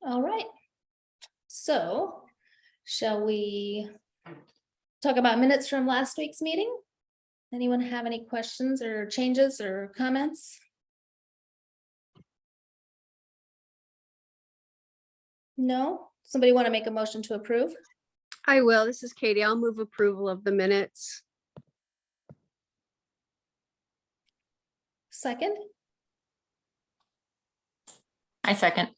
All right. So shall we talk about minutes from last week's meeting? Anyone have any questions or changes or comments? No? Somebody want to make a motion to approve? I will. This is Katie. I'll move approval of the minutes. Second? I second.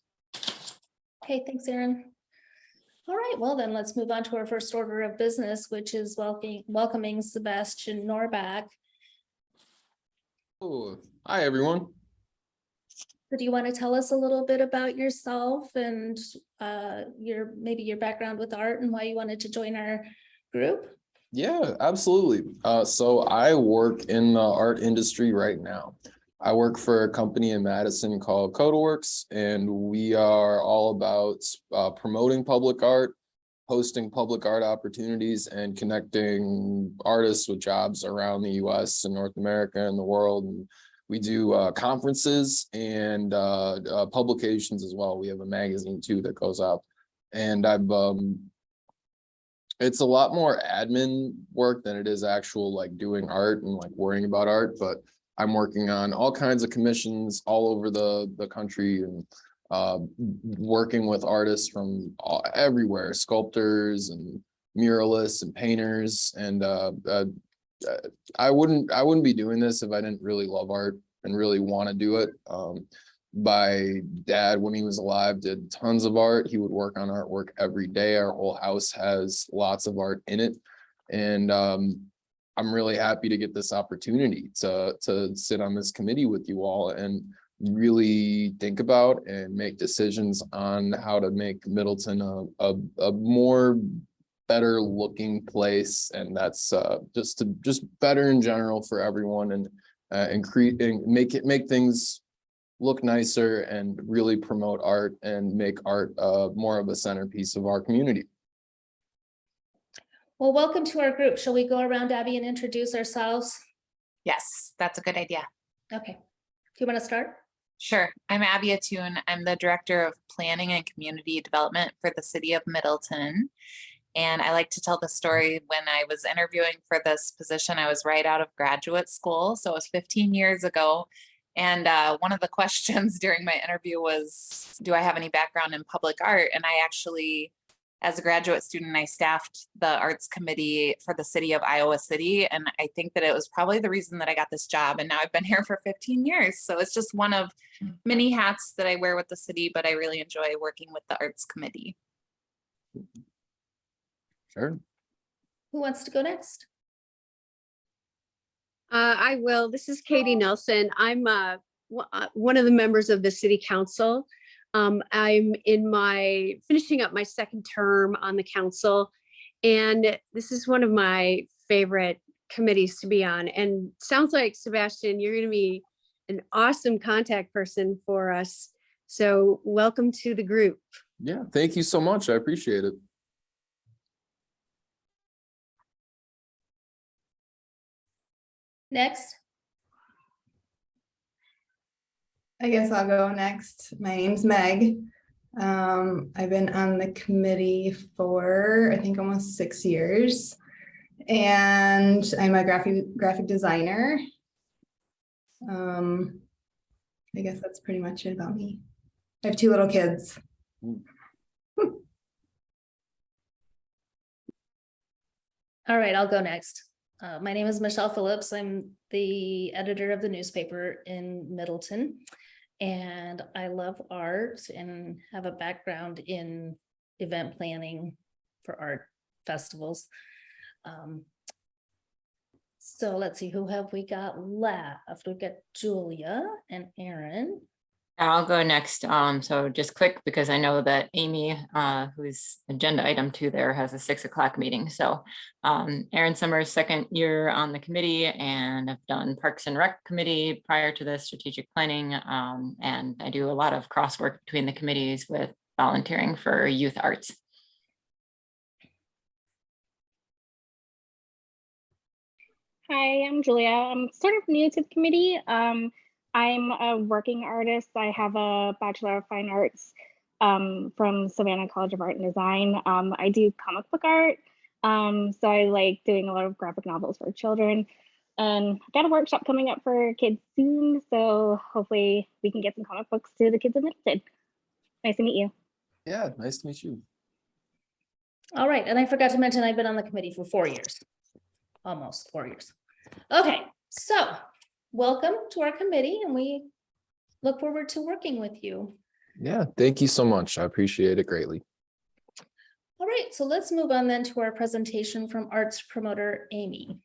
Okay, thanks, Erin. All right, well then let's move on to our first order of business, which is welcoming Sebastian Norbach. Oh, hi, everyone. So do you want to tell us a little bit about yourself and maybe your background with art and why you wanted to join our group? Yeah, absolutely. So I work in the art industry right now. I work for a company in Madison called CodaWorks, and we are all about promoting public art, hosting public art opportunities, and connecting artists with jobs around the US and North America and the world. And we do conferences and publications as well. We have a magazine too that goes out. And it's a lot more admin work than it is actual like doing art and like worrying about art, but I'm working on all kinds of commissions all over the country and working with artists from everywhere, sculptors and muralists and painters. And I wouldn't be doing this if I didn't really love art and really want to do it. My dad, when he was alive, did tons of art. He would work on artwork every day. Our whole house has lots of art in it. And I'm really happy to get this opportunity to sit on this committee with you all and really think about and make decisions on how to make Middleton a more better looking place. And that's just better in general for everyone and make things look nicer and really promote art and make art more of a centerpiece of our community. Well, welcome to our group. Shall we go around, Abby, and introduce ourselves? Yes, that's a good idea. Okay. Do you want to start? Sure. I'm Abby Atune. I'm the Director of Planning and Community Development for the City of Middleton. And I like to tell the story. When I was interviewing for this position, I was right out of graduate school. So it was 15 years ago. And one of the questions during my interview was, do I have any background in public art? And I actually, as a graduate student, I staffed the arts committee for the city of Iowa City. And I think that it was probably the reason that I got this job. And now I've been here for 15 years. So it's just one of many hats that I wear with the city, but I really enjoy working with the arts committee. Sure. Who wants to go next? I will. This is Katie Nelson. I'm one of the members of the city council. I'm finishing up my second term on the council, and this is one of my favorite committees to be on. And sounds like, Sebastian, you're going to be an awesome contact person for us. So welcome to the group. Yeah, thank you so much. I appreciate it. Next. I guess I'll go next. My name's Meg. I've been on the committee for I think almost 6 years, and I'm a graphic designer. I guess that's pretty much it about me. I have 2 little kids. All right, I'll go next. My name is Michelle Phillips. I'm the editor of the newspaper in Middleton, and I love art and have a background in event planning for art festivals. So let's see, who have we got left? We've got Julia and Erin. I'll go next. So just quick, because I know that Amy, who's agenda item 2 there, has a 6 o'clock meeting. So Erin Summers, second year on the committee, and I've done Parks and Rec committee prior to the strategic planning. And I do a lot of crosswork between the committees with volunteering for youth arts. Hi, I'm Julia. I'm sort of new to the committee. I'm a working artist. I have a Bachelor of Fine Arts from Savannah College of Art and Design. I do comic book art. So I like doing a lot of graphic novels for children. And I've got a workshop coming up for kids soon. So hopefully we can get some comic books to the kids in Middleton. Nice to meet you. Yeah, nice to meet you. All right, and I forgot to mention, I've been on the committee for 4 years, almost 4 years. Okay, so welcome to our committee and we look forward to working with you. Yeah, thank you so much. I appreciate it greatly. All right, so let's move on then to our presentation from arts promoter Amy.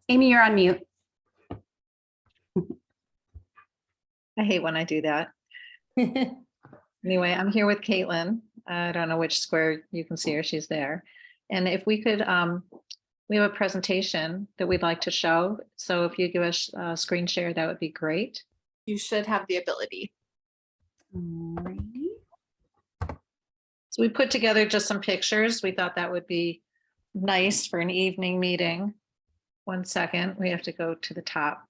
Amy, you're on mute. I hate when I do that. Anyway, I'm here with Caitlin. I don't know which square you can see her, she's there. And if we could, we have a presentation that we'd like to show. So if you give us a screen share, that would be great. You should have the ability. Alrighty. So we put together just some pictures. We thought that would be nice for an evening meeting. 1 second, we have to go to the top.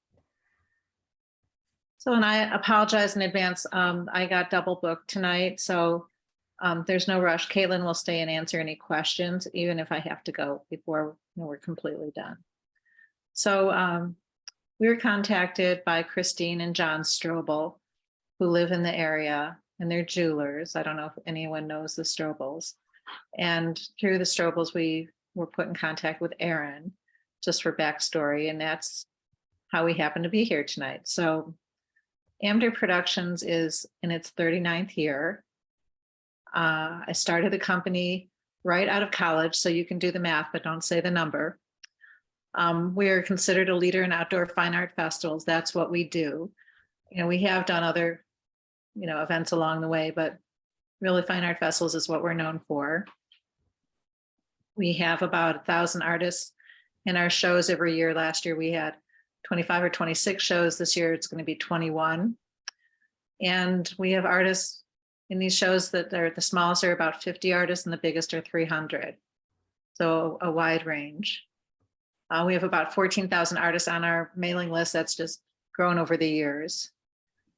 So, and I apologize in advance. I got double booked tonight, so there's no rush. Caitlin will stay and answer any questions, even if I have to go before we're completely done. So we were contacted by Christine and John Strobel, who live in the area, and they're jewelers. I don't know if anyone knows the Strobels. And through the Strobels, we were put in contact with Aaron, just for backstory, and that's how we happen to be here tonight. So Amder Productions is in its 39th year. I started the company right out of college, so you can do the math, but don't say the number. We are considered a leader in outdoor fine art festivals. That's what we do. We have done other, events along the way, but really fine art festivals is what we're known for. We have about 1,000 artists in our shows every year. Last year we had 25 or 26 shows. This year it's going to be 21. And we have artists in these shows that are the smallest are about 50 artists and the biggest are 300. So a wide range. We have about 14,000 artists on our mailing list. That's just grown over the years.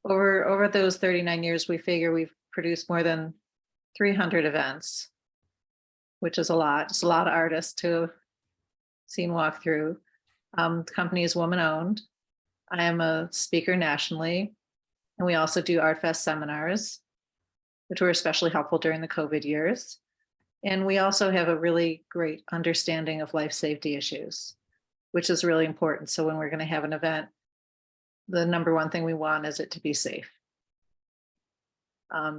Over those 39 years, we figure we've produced more than 300 events, which is a lot. It's a lot of artists to have seen walk through. The company is woman-owned. I am a speaker nationally, and we also do Art Fest seminars, which were especially helpful during the COVID years. And we also have a really great understanding of life safety issues, which is really important. So when we're going to have an event, the number one thing we want is it to be safe.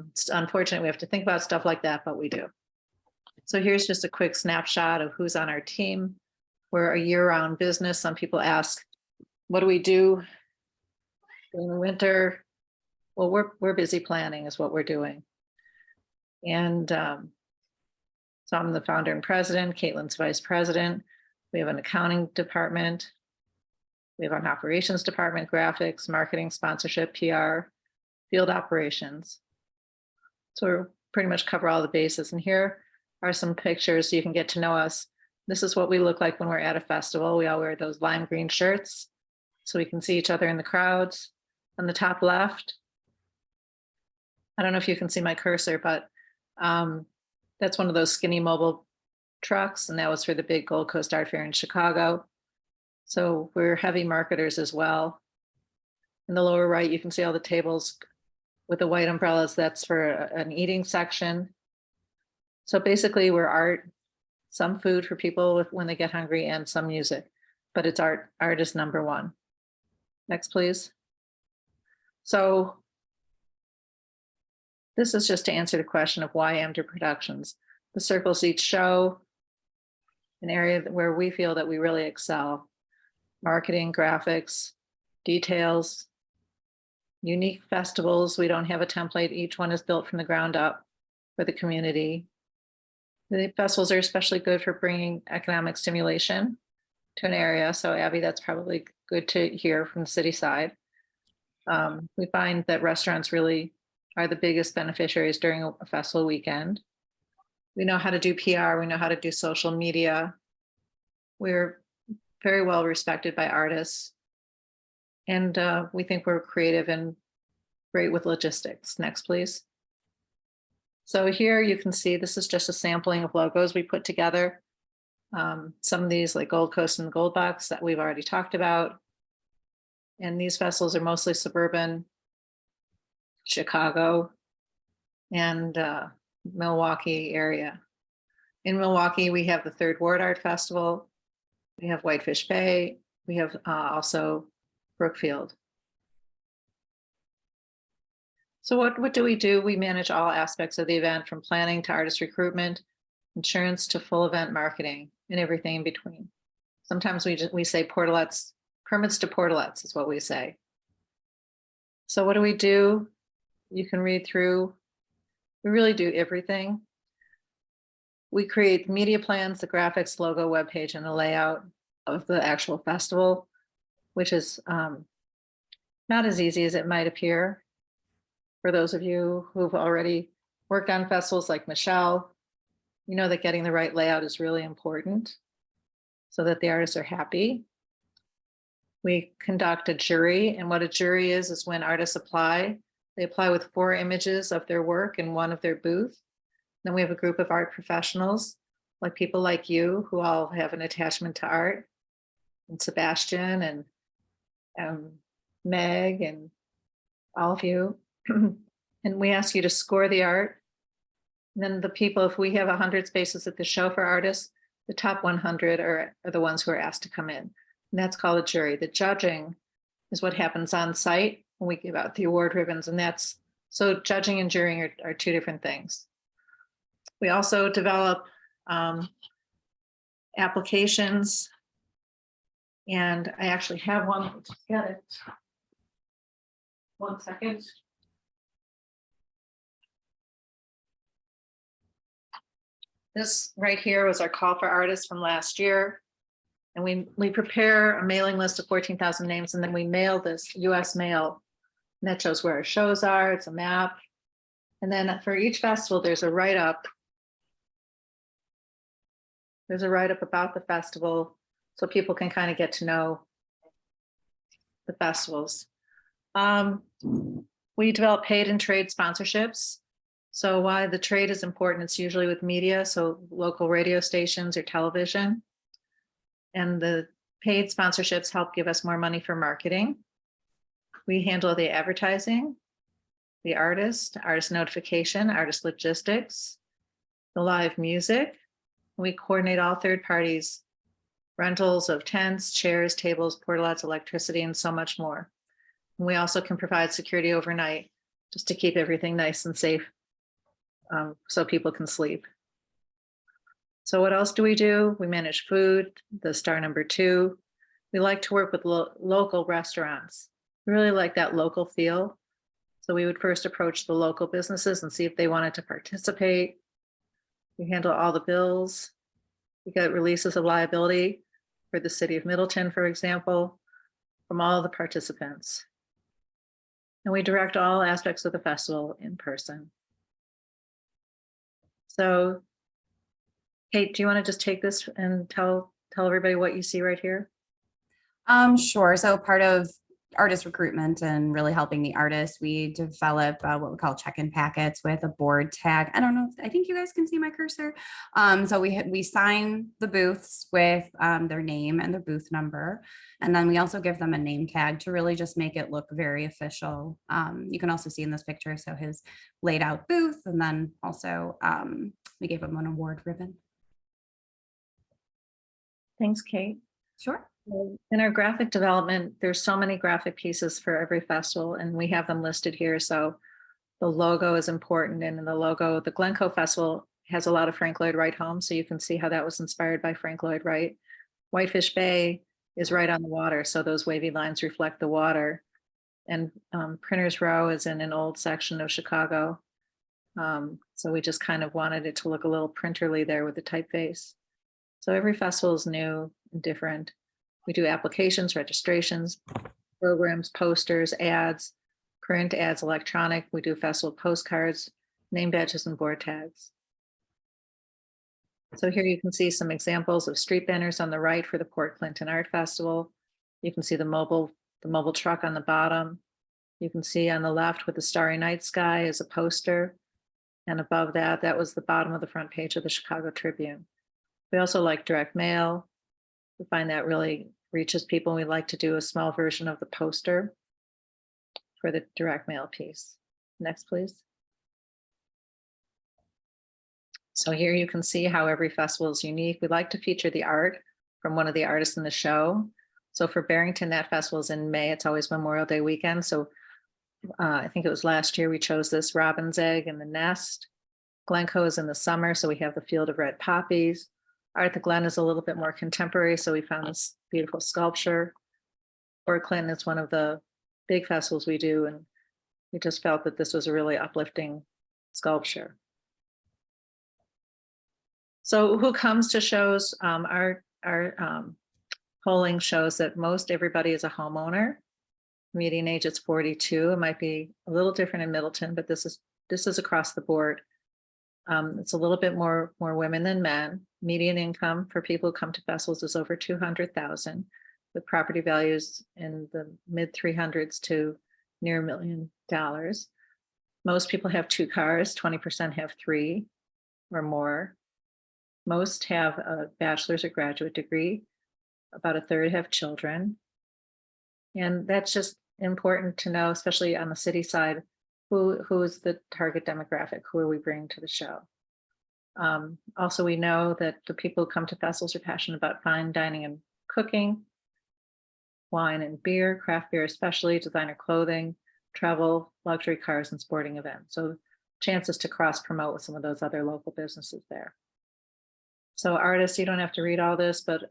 It's unfortunate we have to think about stuff like that, but we do. So here's just a quick snapshot of who's on our team. We're a year-round business. Some people ask, what do we do during the winter? Well, we're busy planning is what we're doing. And so I'm the founder and president, Caitlin's vice president. We have an accounting department. We have an operations department, graphics, marketing, sponsorship, PR, field operations. So we pretty much cover all the bases. And here are some pictures so you can get to know us. This is what we look like when we're at a festival. We all wear those lime green shirts so we can see each other in the crowds. On the top left, I don't know if you can see my cursor, but that's one of those skinny mobile trucks, and that was for the big Gold Coast Art Fair in Chicago. So we're heavy marketers as well. In the lower right, you can see all the tables with the white umbrellas. That's for an eating section. So basically we're art, some food for people when they get hungry, and some music, but it's art. Art is number one. Next, please. So this is just to answer the question of why Amder Productions. The circles each show an area where we feel that we really excel. Marketing, graphics, details, unique festivals. We don't have a template. Each one is built from the ground up for the community. The festivals are especially good for bringing economic stimulation to an area. So Abby, that's probably good to hear from the city side. We find that restaurants really are the biggest beneficiaries during a festival weekend. We know how to do PR. We know how to do social media. We're very well respected by artists. And we think we're creative and great with logistics. Next, please. So here you can see this is just a sampling of logos we put together. Some of these like Gold Coast and Gold Box that we've already talked about. And these festivals are mostly suburban, Chicago, and Milwaukee area. In Milwaukee, we have the Third Ward Art Festival. We have Whitefish Bay. We have also Brookfield. So what do? We manage all aspects of the event, from planning to artist recruitment, insurance to full event marketing, and everything in between. Sometimes we say portalets, permits to portalets is what we say. So what do we do? You can read through. We really do everything. We create media plans, the graphics, logo, webpage, and the layout of the actual festival, which is not as easy as it might appear. For those of you who've already worked on festivals like Michelle, you know that getting the right layout is really important so that the artists are happy. We conduct a jury, and what a jury is when artists apply. They apply with 4 images of their work in one of their booth. Then we have a group of art professionals, like people like you who all have an attachment to art, and Sebastian and Meg and all of you. And we ask you to score the art. And then the people, if we have 100 spaces at the show for artists, the top 100 are the ones who are asked to come in. And that's called a jury. The judging is what happens on site when we give out the award ribbons. And that's, so judging and jurying are 2 different things. We also develop applications. And I actually have one, let's get it. 1 second. This right here was our call for artists from last year. And we prepare a mailing list of 14,000 names, and then we mail this US mail. And that shows where our shows are, it's a map. And then for each festival, there's a write-up. There's a write-up about the festival, so people can kind of get to know the festivals. We develop paid and trade sponsorships. So why the trade is important, it's usually with media, so local radio stations or television. And the paid sponsorships help give us more money for marketing. We handle the advertising, the artist notification, artist logistics, the live music. We coordinate all third parties, rentals of tents, chairs, tables, portalets, electricity, and so much more. And we also can provide security overnight just to keep everything nice and safe. So people can sleep. So what else do? We manage food, the star number 2. We like to work with local restaurants. We really like that local feel. So we would first approach the local businesses and see if they wanted to participate. We handle all the bills. We get releases of liability for the city of Middleton, for example, from all the participants. And we direct all aspects of the festival in person. So, Kate, do you want to just take this and tell everybody what you see right here? Sure. So part of artist recruitment and really helping the artists, we develop what we call check-in packets with a board tag. I don't know if, I think you guys can see my cursor. So we sign the booths with their name and their booth number. And then we also give them a name tag to really just make it look very official. You can also see in this picture, so his laid out booth, and then also we gave him an award ribbon. Thanks, Kate. Sure. In our graphic development, there's so many graphic pieces for every festival, and we have them listed here. So the logo is important, and in the logo, the Glencoe Festival has a lot of Frank Lloyd Wright homes, so you can see how that was inspired by Frank Lloyd Wright. Whitefish Bay is right on the water, so those wavy lines reflect the water. And Printers Row is in an old section of Chicago. So we just kind of wanted it to look a little printerly there with the typeface. So every festival is new and different. We do applications, registrations, programs, posters, ads, print ads, electronic. We do festival postcards, name badges, and board tags. So here you can see some examples of street banners on the right for the Port Clinton Art Festival. You can see the mobile truck on the bottom. You can see on the left with the Starry Night Sky is a poster. And above that, that was the bottom of the front page of the Chicago Tribune. We also like direct mail. We find that really reaches people. We like to do a small version of the poster for the direct mail piece. Next, please. So here you can see how every festival is unique. We like to feature the art from one of the artists in the show. So for Barrington, that festival is in May. It's always Memorial Day weekend. So I think it was last year we chose this Robin's Egg and the Nest. Glencoe is in the summer, so we have the Field of Red Poppies. Art at the Glen is a little bit more contemporary, so we found this beautiful sculpture. Fort Clinton is one of the big festivals we do, and we just felt that this was a really uplifting sculpture. So who comes to shows? Our polling shows that most everybody is a homeowner. Median age is 42. It might be a little different in Middleton, but this is across the board. It's a little bit more women than men. Median income for people who come to festivals is over 200,000, with property values in the mid 300s to near $1 million. Most people have 2 cars, 20% have 3 or more. Most have a bachelor's or graduate degree. About a third have children. And that's just important to know, especially on the city side, who is the target demographic, who are we bringing to the show. Also, we know that the people who come to festivals are passionate about fine dining and cooking, wine and beer, craft beer especially, designer clothing, travel, luxury cars, and sporting events. So chances to cross promote with some of those other local businesses there. So artists, you don't have to read all this, but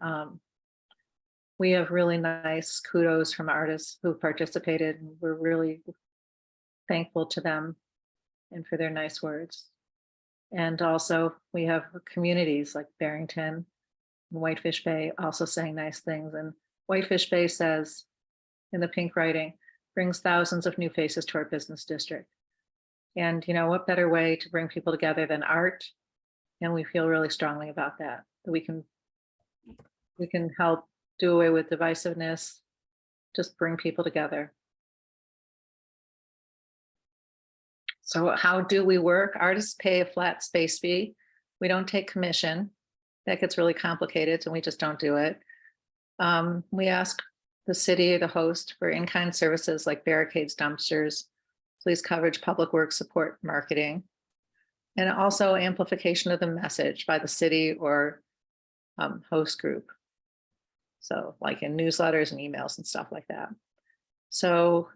we have really nice kudos from artists who participated, and we're really thankful to them and for their nice words. And also we have communities like Barrington and Whitefish Bay also saying nice things. And Whitefish Bay says in the pink writing, brings thousands of new faces to our business district. And you know, what better way to bring people together than art? And we feel really strongly about that we can help do away with divisiveness, just bring people together. So how do we work? Artists pay a flat space fee. We don't take commission. That gets really complicated, and we just don't do it. We ask the city or the host for in-kind services like barricades, dumpsters, police coverage, public works support, marketing, and also amplification of the message by the city or host group. So like in newsletters and emails and stuff like that. So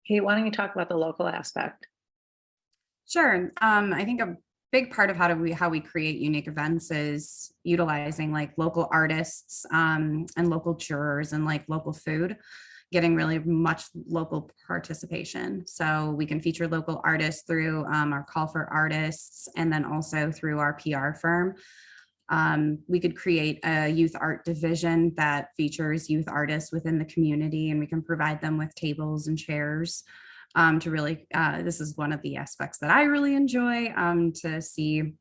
Kate, why don't you talk about the local aspect? Sure. I think a big part of how we create unique events is utilizing like local artists and local jurors and like local food, getting really much local participation. So we can feature local artists through our call for artists, and then also through our PR firm. We could create a youth art division that features youth artists within the community, and we can provide them with tables and chairs to really, this is one of the aspects that I really enjoy, to see,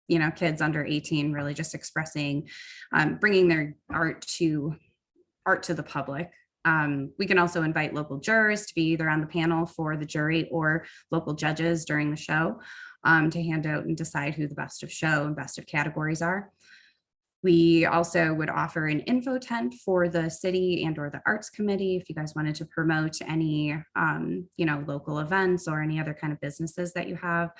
you know, kids under 18 really just expressing, bringing their art to the public. We can also invite local jurors to be either on the panel for the jury or local judges during the show, to hand out and decide who the best of show and best of categories are. We also would offer an info tent for the city and or the arts committee if you guys wanted to promote any, you know, local events or any other kind of businesses that you have.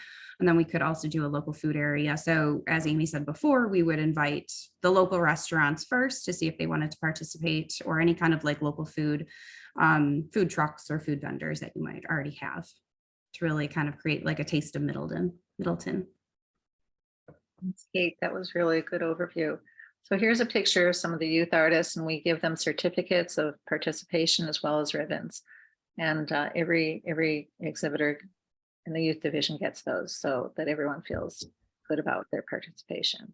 And then we could also do a local food area. So as Amy said before, we would invite the local restaurants first to see if they wanted to participate, or any kind of like local food, food trucks or food vendors that you might already have, to really kind of create like a taste of Middleton. Thanks, Kate. That was really a good overview. So here's a picture of some of the youth artists, and we give them certificates of participation as well as ribbons. And every exhibitor in the youth division gets those, so that everyone feels good about their participation.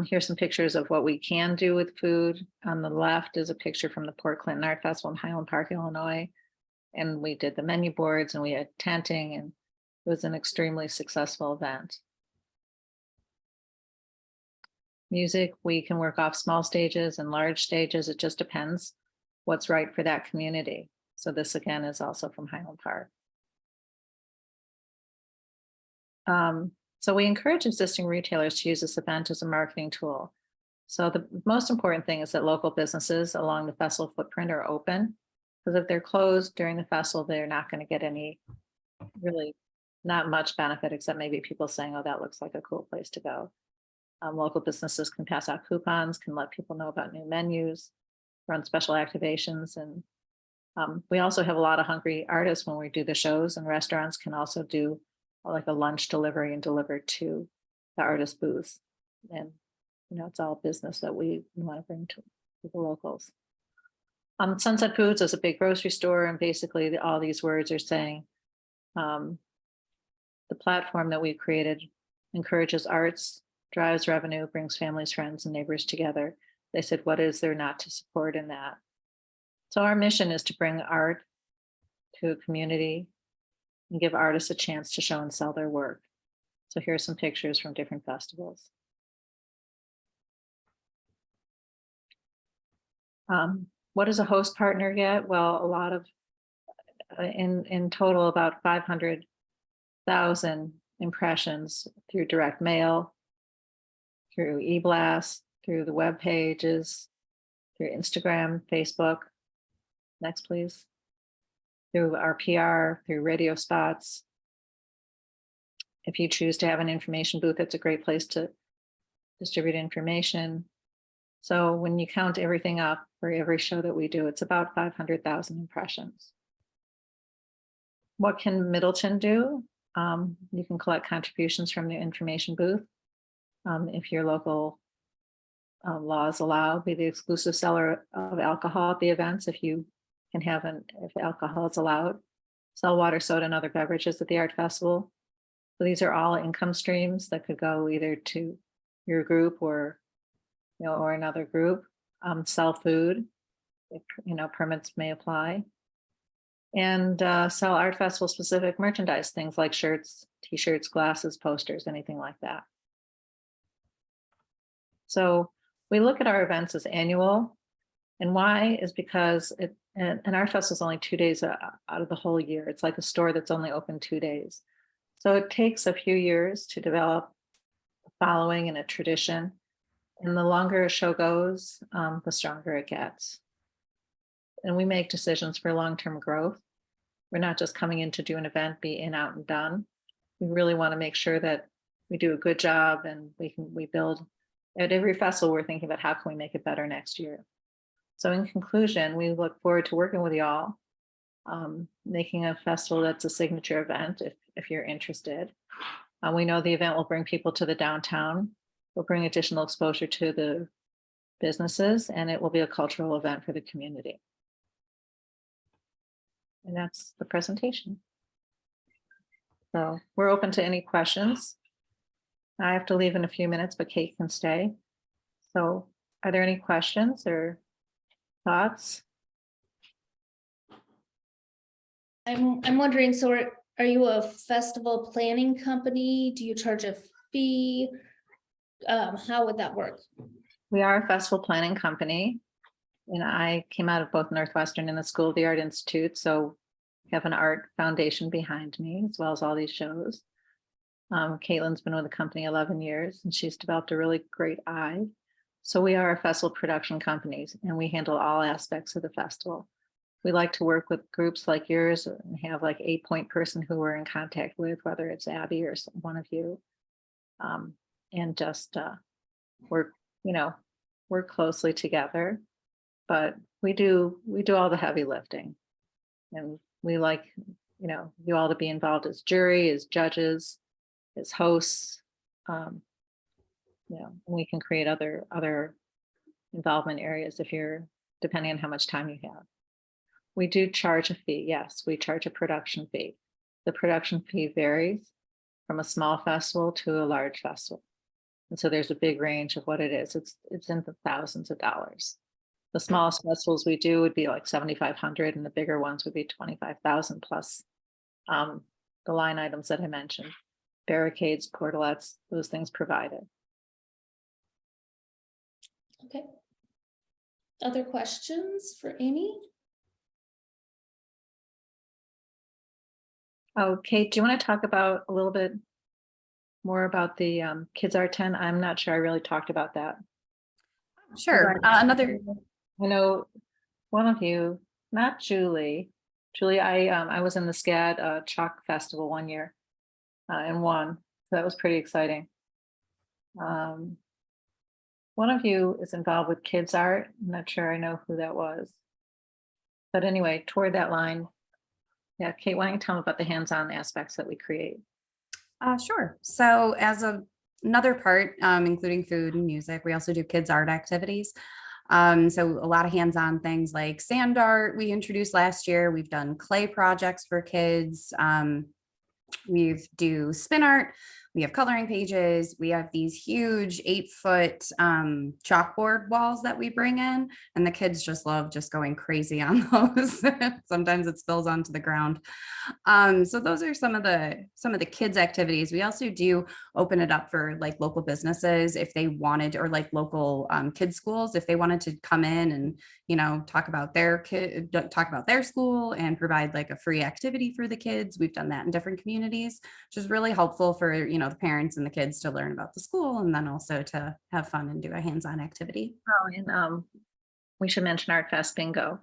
Here's some pictures of what we can do with food. On the left is a picture from the Port Clinton Art Festival in Highland Park, Illinois. And we did the menu boards and we had tenting, and it was an extremely successful event. Music, we can work off small stages and large stages. It just depends what's right for that community. So this again is also from Highland Park. So we encourage existing retailers to use this event as a marketing tool. So the most important thing is that local businesses along the festival footprint are open, because if they're closed during the festival, they're not going to get any, really not much benefit, except maybe people saying, oh, that looks like a cool place to go. Local businesses can pass out coupons, can let people know about new menus, run special activations. And we also have a lot of hungry artists when we do the shows, and restaurants can also do like a lunch delivery and deliver to the artist booth. And, you know, it's all business that we want to bring to the locals. Sunset Foods is a big grocery store, and basically all these words are saying the platform that we've created encourages arts, drives revenue, brings families, friends, and neighbors together. They said, what is there not to support in that? So our mission is to bring art to a community and give artists a chance to show and sell their work. So here's some pictures from different festivals. What does a host partner get? Well, a lot of, in total, about 500,000 impressions through direct mail, through e-blast, through the web pages, through Instagram, Facebook. Next, please. Through our PR, through radio spots. If you choose to have an information booth, it's a great place to distribute information. So when you count everything up for every show that we do, it's about 500,000 impressions. What can Middleton do? You can collect contributions from the information booth. If your local laws allow, be the exclusive seller of alcohol at the events, if you can have if alcohol is allowed, sell water, soda, and other beverages at the art festival. So these are all income streams that could go either to your group or, you know, or another group. Sell food, if, you know, permits may apply. And sell art festival specific merchandise, things like shirts, t-shirts, glasses, posters, anything like that. So we look at our events as annual. And why is because an art festival is only 2 days out of the whole year. It's like a store that's only open 2 days. So it takes a few years to develop a following and a tradition. And the longer a show goes, the stronger it gets. And we make decisions for long-term growth. We're not just coming in to do an event, be in, out, and done. We really want to make sure that we do a good job, and we build. At every festival, we're thinking about how can we make it better next year. So in conclusion, we look forward to working with y'all, making a festival that's a signature event if you're interested. We know the event will bring people to the downtown, will bring additional exposure to the businesses, and it will be a cultural event for the community. And that's the presentation. So we're open to any questions. I have to leave in a few minutes, but Kate can stay. So are there any questions or thoughts? I'm wondering, so are you a festival planning company? Do you charge a fee? How would that work? We are a festival planning company, and I came out of both Northwestern and the School of the Art Institute, so we have an art foundation behind me, as well as all these shows. Caitlin's been with the company 11 years, and she's developed a really great eye. So we are a festival production company, and we handle all aspects of the festival. We like to work with groups like yours and have like 8-point person who we're in contact with, whether it's Abby or one of you, and just work closely together. But we do all the heavy lifting, and we like, you all to be involved as jury, as judges, as hosts. We can create other involvement areas if you're, depending on how much time you have. We do charge a fee. Yes, we charge a production fee. The production fee varies from a small festival to a large festival. And so there's a big range of what it is. It's in the thousands of dollars. The smallest festivals we do would be like 7,500, and the bigger ones would be 25,000 plus the line items that I mentioned, barricades, cordelettes, those things provided. Okay. Other questions for Amy? Oh, Kate, do you want to talk about a little bit more about the Kids Art 10? I'm not sure I really talked about that. Sure. Another, I know one of you, not Julie. Julie, I was in the SCAD Chalk Festival one year and won. So that was pretty exciting. One of you is involved with Kids Art. I'm not sure I know who that was. But anyway, toward that line. Yeah, Kate, why don't you tell me about the hands-on aspects that we create? Sure. So as another part, including food and music, we also do kids art activities. So a lot of hands-on things like sand art we introduced last year. We've done clay projects for kids. We do spin art. We have coloring pages. We have these huge 8-foot chalkboard walls that we bring in, and the kids just love just going crazy on those. Sometimes it spills onto the ground. So those are some of the kids activities. We also do open it up for like local businesses if they wanted, or like local kids schools if they wanted to come in and talk about their school and provide like a free activity for the kids. We've done that in different communities, which is really helpful for the parents and the kids to learn about the school, and then also to have fun and do a hands-on activity. Oh, and we should mention Art Fest Bingo.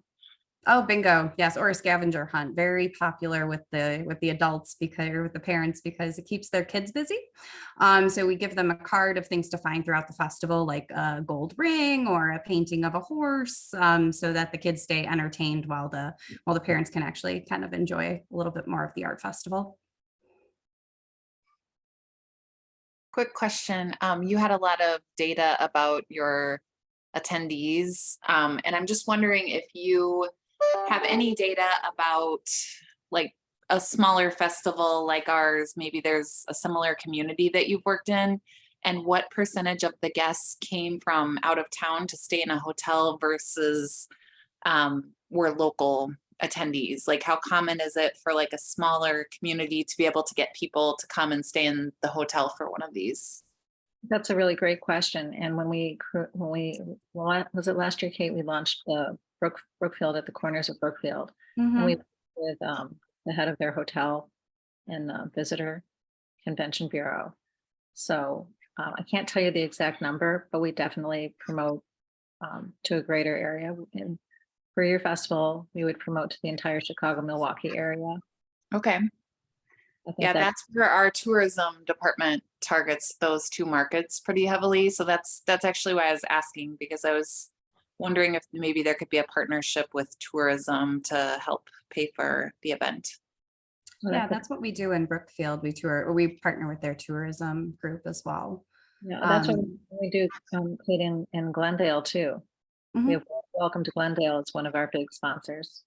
Oh, bingo. Yes. Or a scavenger hunt. Very popular with the adults or with the parents, because it keeps their kids busy. So we give them a card of things to find throughout the festival, like a gold ring or a painting of a horse, so that the kids stay entertained while the parents can actually kind of enjoy a little bit more of the art festival. Quick question. You had a lot of data about your attendees, and I'm just wondering if you have any data about like a smaller festival like ours. Maybe there's a similar community that you've worked in, and what percentage of the guests came from out of town to stay in a hotel versus were local attendees. Like, how common is it for like a smaller community to be able to get people to come and stay in the hotel for one of these? That's a really great question. And was it last year, Kate, we launched the Brookfield at the corners of Brookfield. And we with the head of their hotel and visitor convention bureau. So I can't tell you the exact number, but we definitely promote to a greater area. And for your festival, we would promote to the entire Chicago, Milwaukee area. Okay. Yeah, that's where our tourism department targets those two markets pretty heavily. So that's actually why I was asking, because I was wondering if maybe there could be a partnership with tourism to help pay for the event. Yeah, that's what we do in Brookfield. We partner with their tourism group as well. Yeah, that's what we do, Kate, in Glendale too. We have Welcome to Glendale. It's one of our big sponsors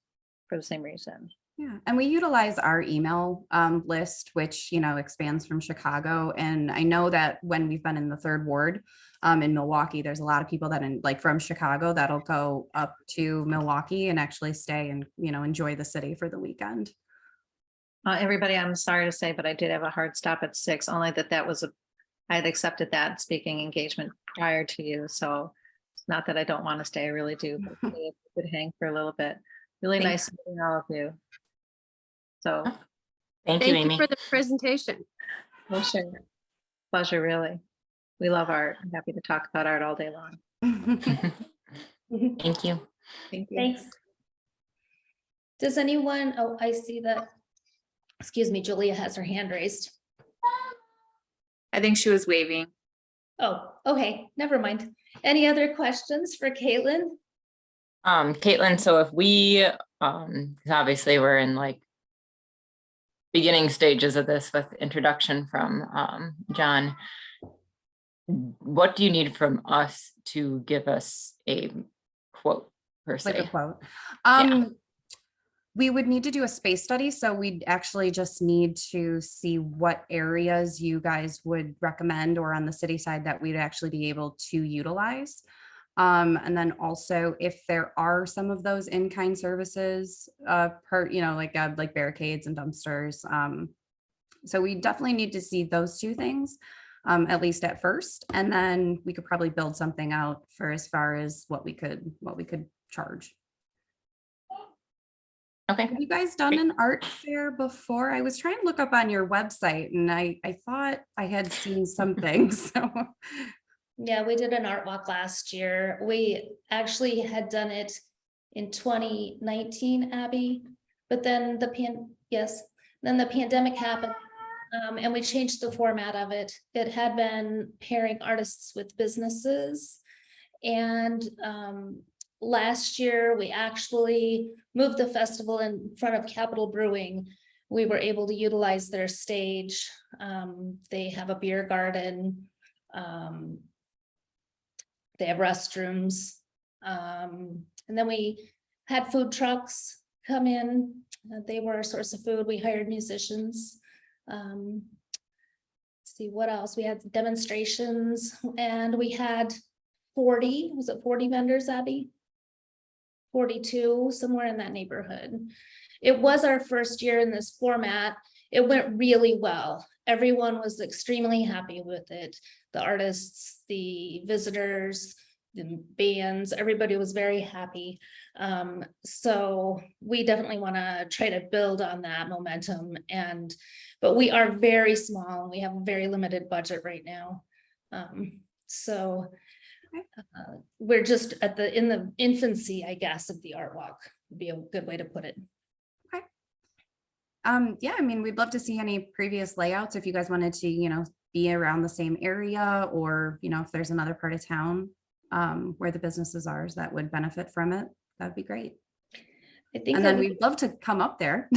for the same reason. Yeah, and we utilize our email list, which expands from Chicago. And I know that when we've been in the 3rd ward in Milwaukee, there's a lot of people that from Chicago that'll go up to Milwaukee and actually stay and enjoy the city for the weekend. Everybody, I'm sorry to say, but I did have a hard stop at 6. Only that was I had accepted that speaking engagement prior to you, so it's not that I don't want to stay. I really do. But we could hang for a little bit. Really nice meeting all of you. So thank you, Amy, for the presentation. Oh, sure. Pleasure, really. We love art. I'm happy to talk about art all day long. Thank you. Thank you. Thanks. Does anyone, oh, I see that, excuse me, Julia has her hand raised. I think she was waving. Oh, okay, never mind. Any other questions for Caitlin? Caitlin, so if we, obviously we're in like beginning stages of this with introduction from John, what do you need from us to give us a quote per se? Like a quote. Yeah. We would need to do a space study. So we'd actually just need to see what areas you guys would recommend, or on the city side that we'd actually be able to utilize. And then also if there are some of those in-kind services, like barricades and dumpsters. So we definitely need to see those two things, at least at first, and then we could probably build something out for as far as what we could charge. Okay. Have you guys done Great. an art fair before? I was trying to look up on your website and I thought I had seen something, so. Yeah, we did an art walk last year. We actually had done it in 2019, Abby. But then then the pandemic happened. And we changed the format of it. It had been pairing artists with businesses. And last year, we actually moved the festival in front of Capitol Brewing. We were able to utilize their stage. They have a beer garden. They have restrooms. And then we had food trucks come in. They were a source of food. We hired musicians. Let's see what else. We had demonstrations and we had 40, was it 40 vendors, Abby? 42, somewhere in that neighborhood. It was our first year in this format. It went really well. Everyone was extremely happy with it. The artists, the visitors, the bands, everybody was very happy. So we definitely want to try to build on that momentum, but we are very small and we have a very limited budget right now. We're just in the infancy, I guess, of the art walk would be a good way to put it. Yeah, I mean, we'd love to see any previous layouts if you guys wanted to, be around the same area, or, if there's another part of town where the businesses are that would benefit from it, that'd be great. I think And then we'd love to come up there.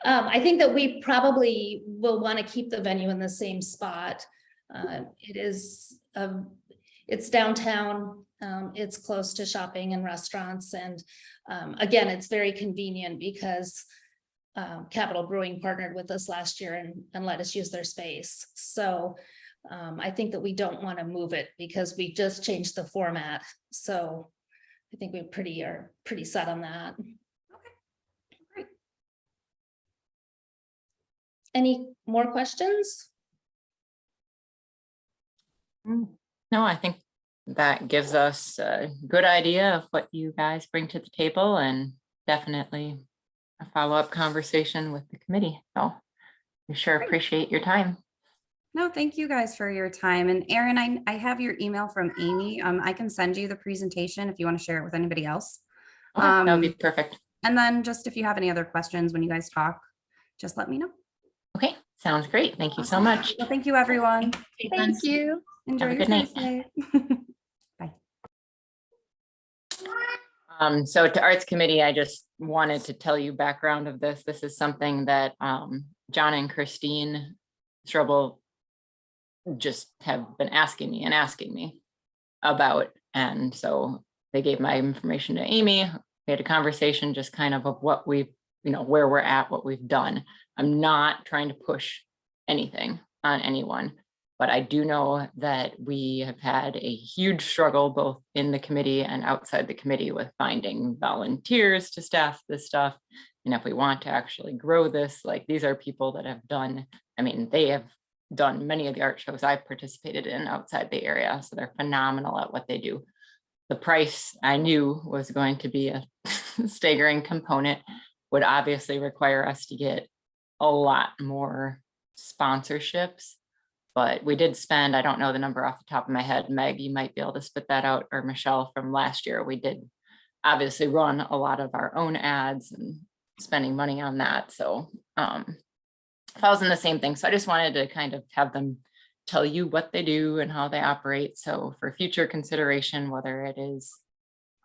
I think that we probably will want to keep the venue in the same spot. It's downtown, it's close to shopping and restaurants, and again, it's very convenient because Capitol Brewing partnered with us last year and let us use their space. So I think that we don't want to move it because we just changed the format. So I think we are pretty set on that. Okay, great. Any more questions? No, I think that gives us a good idea of what you guys bring to the table, and definitely a follow-up conversation with the committee. So we sure appreciate your time. No, thank you guys for your time. And Erin, I have your email from Amy. I can send you the presentation if you want to share it with anybody else. Okay, that would be perfect. And then just if you have any other questions when you guys talk, just let me know. Okay, sounds great. Thank you so much. Well, thank you, everyone. Thank you. Enjoy Have a your good night. Thursday. Bye. So to Arts Committee, I just wanted to tell you background of this. This is something that John and Christine Strobel just have been asking me about. And so they gave my information to Amy. We had a conversation just kind of what we've, where we're at, what we've done. I'm not trying to push anything on anyone, but I do know that we have had a huge struggle both in the committee and outside the committee with finding volunteers to staff this stuff. And if we want to actually grow this, like, these are people that have done, they have done many of the art shows I've participated in outside the area. So they're phenomenal at what they do. The price I knew was going to be a staggering component, would obviously require us to get a lot more sponsorships. But we did spend, I don't know the number off the top of my head, Meg, you might be able to spit that out, or Michelle, from last year. We did obviously run a lot of our own ads and spending money on that. So falls in the same thing. So I just wanted to kind of have them tell you what they do and how they operate. So for future consideration, whether it is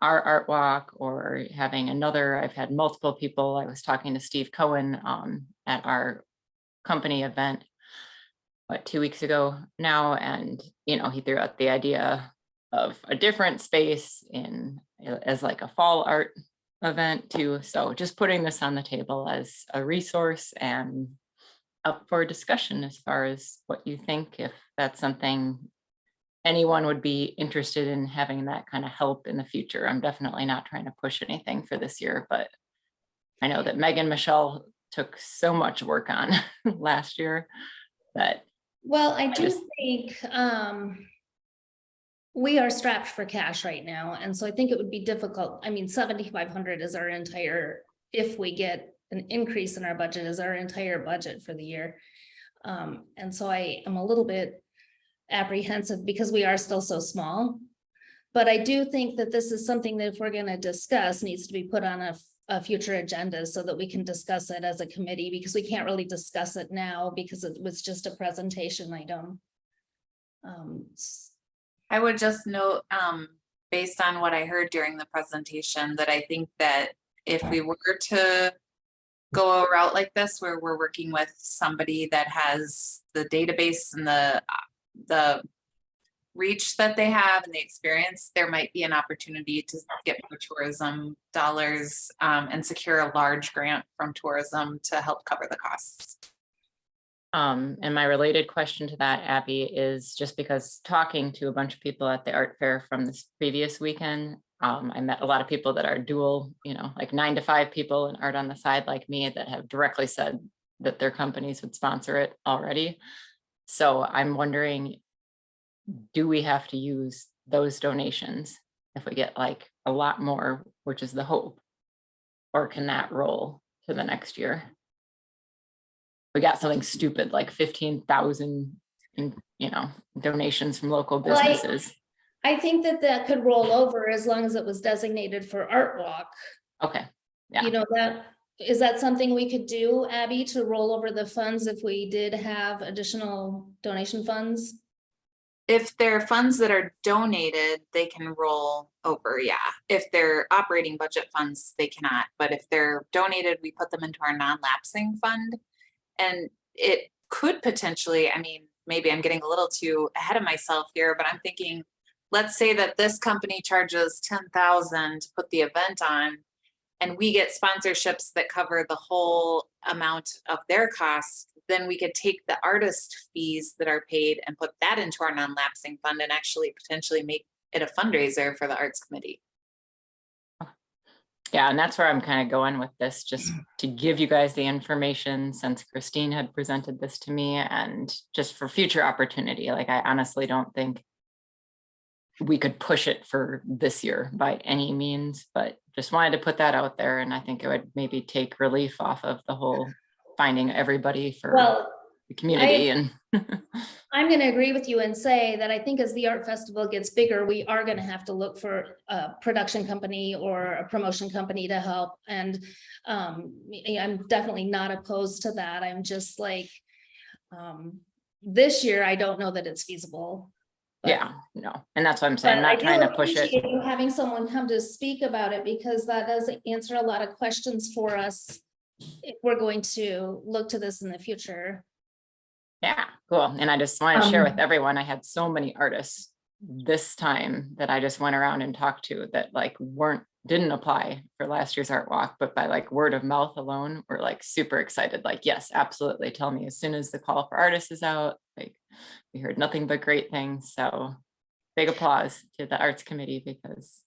our art walk or having another, I've had multiple people. I was talking to Steve Cohen at our company event, 2 weeks ago now, and he threw out the idea of a different space as like a fall art event too. So just putting this on the table as a resource and up for discussion as far as what you think, if that's something anyone would be interested in having that kind of help in the future. I'm definitely not trying to push anything for this year, but I know that Meg and Michelle took so much work on last year that. Well, I do think we are strapped for cash right now, and so I think it would be difficult. I mean, 7,500 is our entire, if we get an increase in our budget, is our entire budget for the year. And so I am a little bit apprehensive because we are still so small. But I do think that this is something that if we're gonna discuss, needs to be put on a future agenda so that we can discuss it as a committee, because we can't really discuss it now because it was just a presentation item. I would just note, based on what I heard during the presentation, that I think that if we were to go a route like this, where we're working with somebody that has the database and the reach that they have and the experience, there might be an opportunity to get more tourism dollars and secure a large grant from tourism to help cover the costs. And my related question to that, Abby, is just because talking to a bunch of people at the art fair from this previous weekend, I met a lot of people that are dual, like 9 to 5 people and art on the side like me that have directly said that their companies would sponsor it already. So I'm wondering, do we have to use those donations if we get like a lot more, which is the hope, or can that roll to the next year? We got something stupid like 15,000 in, donations from local businesses. I think that could roll over as long as it was designated for Art Walk. Okay. Yeah. Is that something we could do, Abby, to roll over the funds if we did have additional donation funds? If they're funds that are donated, they can roll over, yeah. If they're operating budget funds, they cannot. But if they're donated, we put them into our non-lapsing fund. And it could potentially, I mean, maybe I'm getting a little too ahead of myself here, but I'm thinking, let's say that this company charges $10,000 to put the event on, and we get sponsorships that cover the whole amount of their costs, then we could take the artist fees that are paid and put that into our non-lapsing fund and actually potentially make it a fundraiser for the arts committee. Yeah, and that's where I'm kind of going with this, just to give you guys the information since Christine had presented this to me, and just for future opportunity. Like, I honestly don't think we could push it for this year by any means, but just wanted to put that out there. And I think it would maybe take relief off of the whole finding everybody for the community. I'm going to agree with you and say that I think as the art festival gets bigger, we are going to have to look for a production company or a promotion company to help. And I'm definitely not opposed to that. I'm just like, this year, I don't know that it's feasible. Yeah, no. And that's what I'm saying. I'm not trying to push it. You having someone come to speak about it, because that does answer a lot of questions for us if we're going to look to this in the future. Yeah, cool. And I just want to share with everyone, I had so many artists this time that I just went around and talked to that like didn't apply for last year's art walk, but by like word of mouth alone, were like super excited. Like, yes, absolutely. Tell me as soon as the call for artists is out. Like, we heard nothing but great things. So big applause to the arts committee, because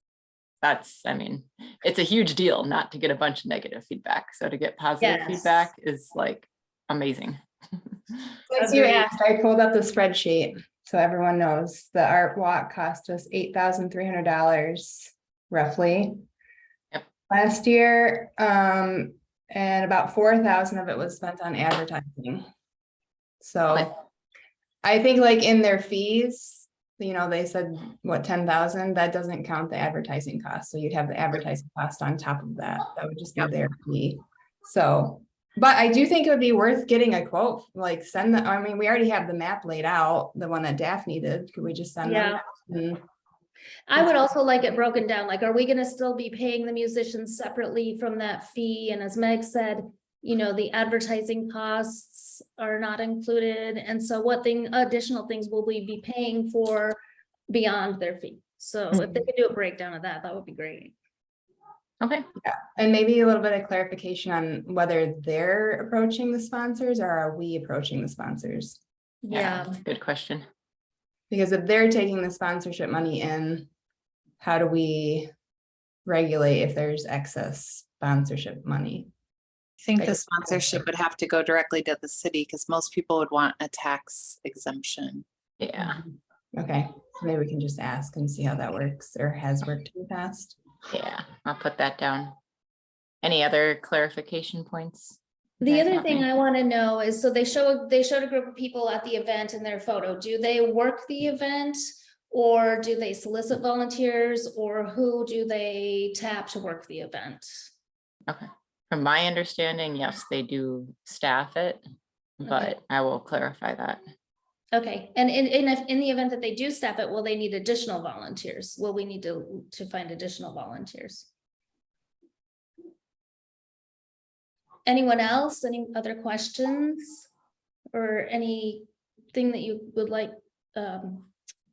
it's a huge deal not to get a bunch of negative feedback. So to get positive feedback is like amazing. Since you asked, I pulled up the spreadsheet so everyone knows the art walk cost us $8,300 roughly last year, and about 4,000 of it was spent on advertising. So I think like in their fees, they said what 10,000, that doesn't count the advertising cost. So you'd have the advertising cost on top of that. That would just be their fee. So, but I do think it would be worth getting a quote, like we already have the map laid out, the one that Daphne did. Could we just send them? I would also like it broken down. Like, are we going to still be paying the musicians separately from that fee? And as Meg said, the advertising costs are not included. And so what additional things will we be paying for beyond their fee? So if they could do a breakdown of that, that would be great. Okay. Yeah. And maybe a little bit of clarification on whether they're approaching the sponsors or are we approaching the sponsors? Yeah. Good question. Because if they're taking the sponsorship money in, how do we regulate if there's excess sponsorship money? I think the sponsorship would have to go directly to the city because most people would want a tax exemption. Yeah. Okay, so maybe we can just ask and see how that works or has worked in the past. Yeah, I'll put that down. Any other clarification points? you The guys other want thing me- I want to know is, so they showed a group of people at the event in their photo. Do they work the event? Or do they solicit volunteers, or who do they tap to work the event? Okay, from my understanding, yes, they do staff it, but I will clarify that. Okay, and in the event that they do staff it, will they need additional volunteers? Will we need to find additional volunteers? Anyone else? Any other questions? Or anything that you would like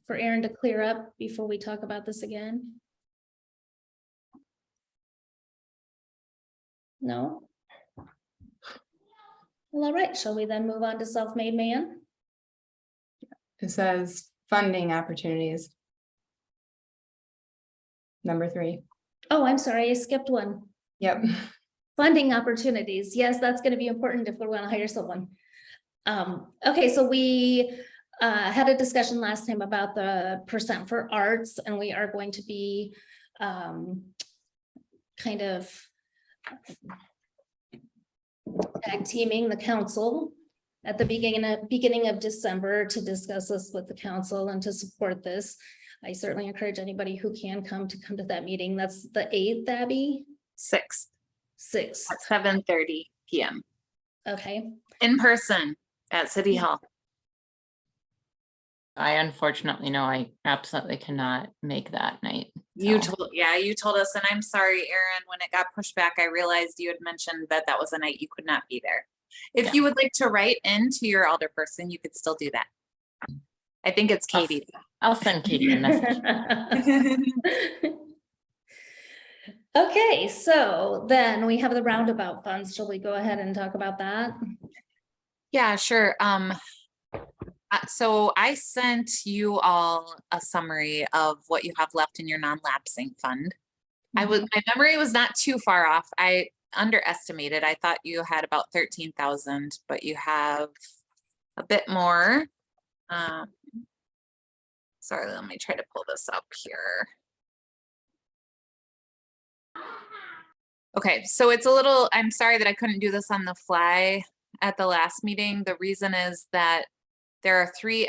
for Aaron to clear up before we talk about this again? No? Well, all right, shall we then move on to self-made man? It says funding opportunities. Number 3. Oh, I'm sorry, I skipped one. Yep. Funding opportunities. Yes, that's going to be important if we're going to hire someone. Okay, so we had a discussion last time about the percent for arts, and we are going to be kind of tag teaming the council at the beginning of December to discuss this with the council and to support this. I certainly encourage anybody who can come to that meeting. That's the 8th, Abby? 6th 6th. at 7:30 p.m. Okay. in person at City Hall. I unfortunately know I absolutely cannot make that night. You so. told us, and I'm sorry, Erin, when it got pushed back, I realized you had mentioned that that was a night you could not be there. If Yeah. you would like to write into your alderperson, you could still do that. I think it's Katie. I'll send Katie a message. Okay, so then we have the roundabout funds. Shall we go ahead and talk about that? Yeah, sure. So I sent you all a summary of what you have left in your non-lapsing fund. My memory was not too far off. I underestimated. I thought you had about 13,000, but you have a bit more. Sorry, let me try to pull this up here. Okay, so it's a little, I'm sorry that I couldn't do this on the fly at the last meeting. The reason is that there are 3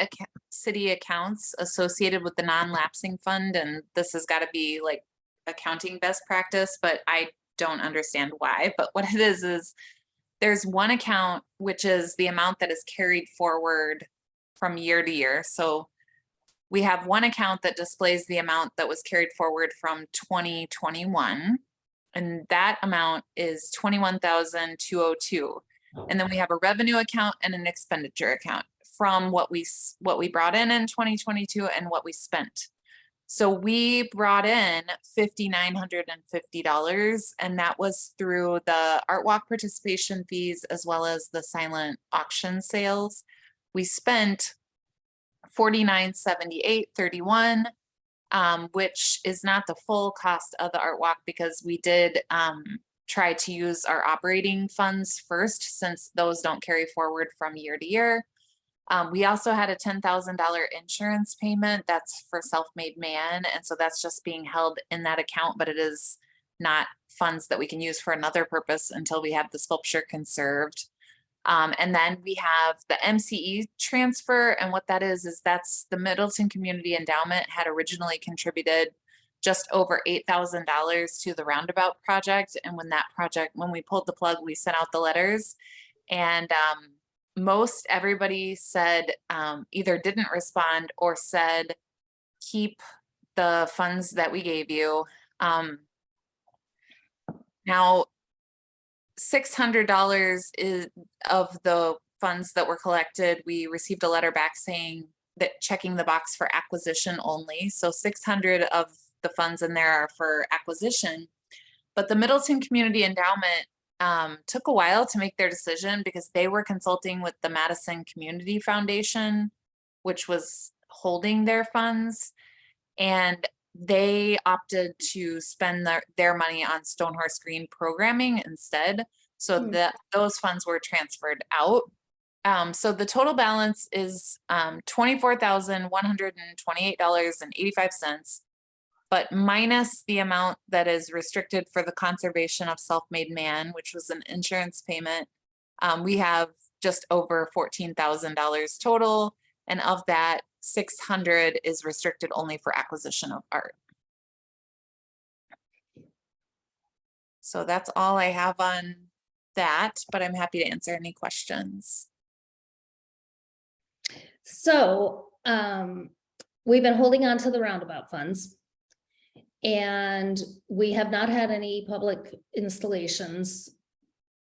city accounts associated with the non-lapsing fund, and this has got to be like accounting best practice, but I don't understand why. But what it is there's one account, which is the amount that is carried forward from year to year. So we have one account that displays the amount that was carried forward from 2021. And that amount is 21,202. And then we have a revenue account and an expenditure account from what we brought in 2022 and what we spent. So we brought in $5,950, and that was through the Art Walk participation fees as well as the silent auction sales. We spent $49.78.31. Which is not the full cost of the Art Walk, because we did try to use our operating funds first, since those don't carry forward from year to year. We also had a $10,000 insurance payment that's for Self-Made Man, and so that's just being held in that account, but it is not funds that we can use for another purpose until we have the sculpture conserved. And then we have the MCE transfer, and what that is that's the Middleton Community Endowment had originally contributed just over $8,000 to the roundabout project. And when we pulled the plug, we sent out the letters, and most everybody said either didn't respond or said, keep the funds that we gave you. Now, $600 is of the funds that were collected. We received a letter back saying that checking the box for acquisition only. So 600 of the funds in there are for acquisition. But the Middleton Community Endowment took a while to make their decision, because they were consulting with the Madison Community Foundation, which was holding their funds. And they opted to spend their money on Stonehorse Green programming instead. So that those funds were transferred out. So the total balance is $24,128.85. But minus the amount that is restricted for the conservation of self-made man, which was an insurance payment, we have just over $14,000 total. And of that, 600 is restricted only for acquisition of art. So that's all I have on that, but I'm happy to answer any questions. So we've been holding on to the roundabout funds. And we have not had any public installations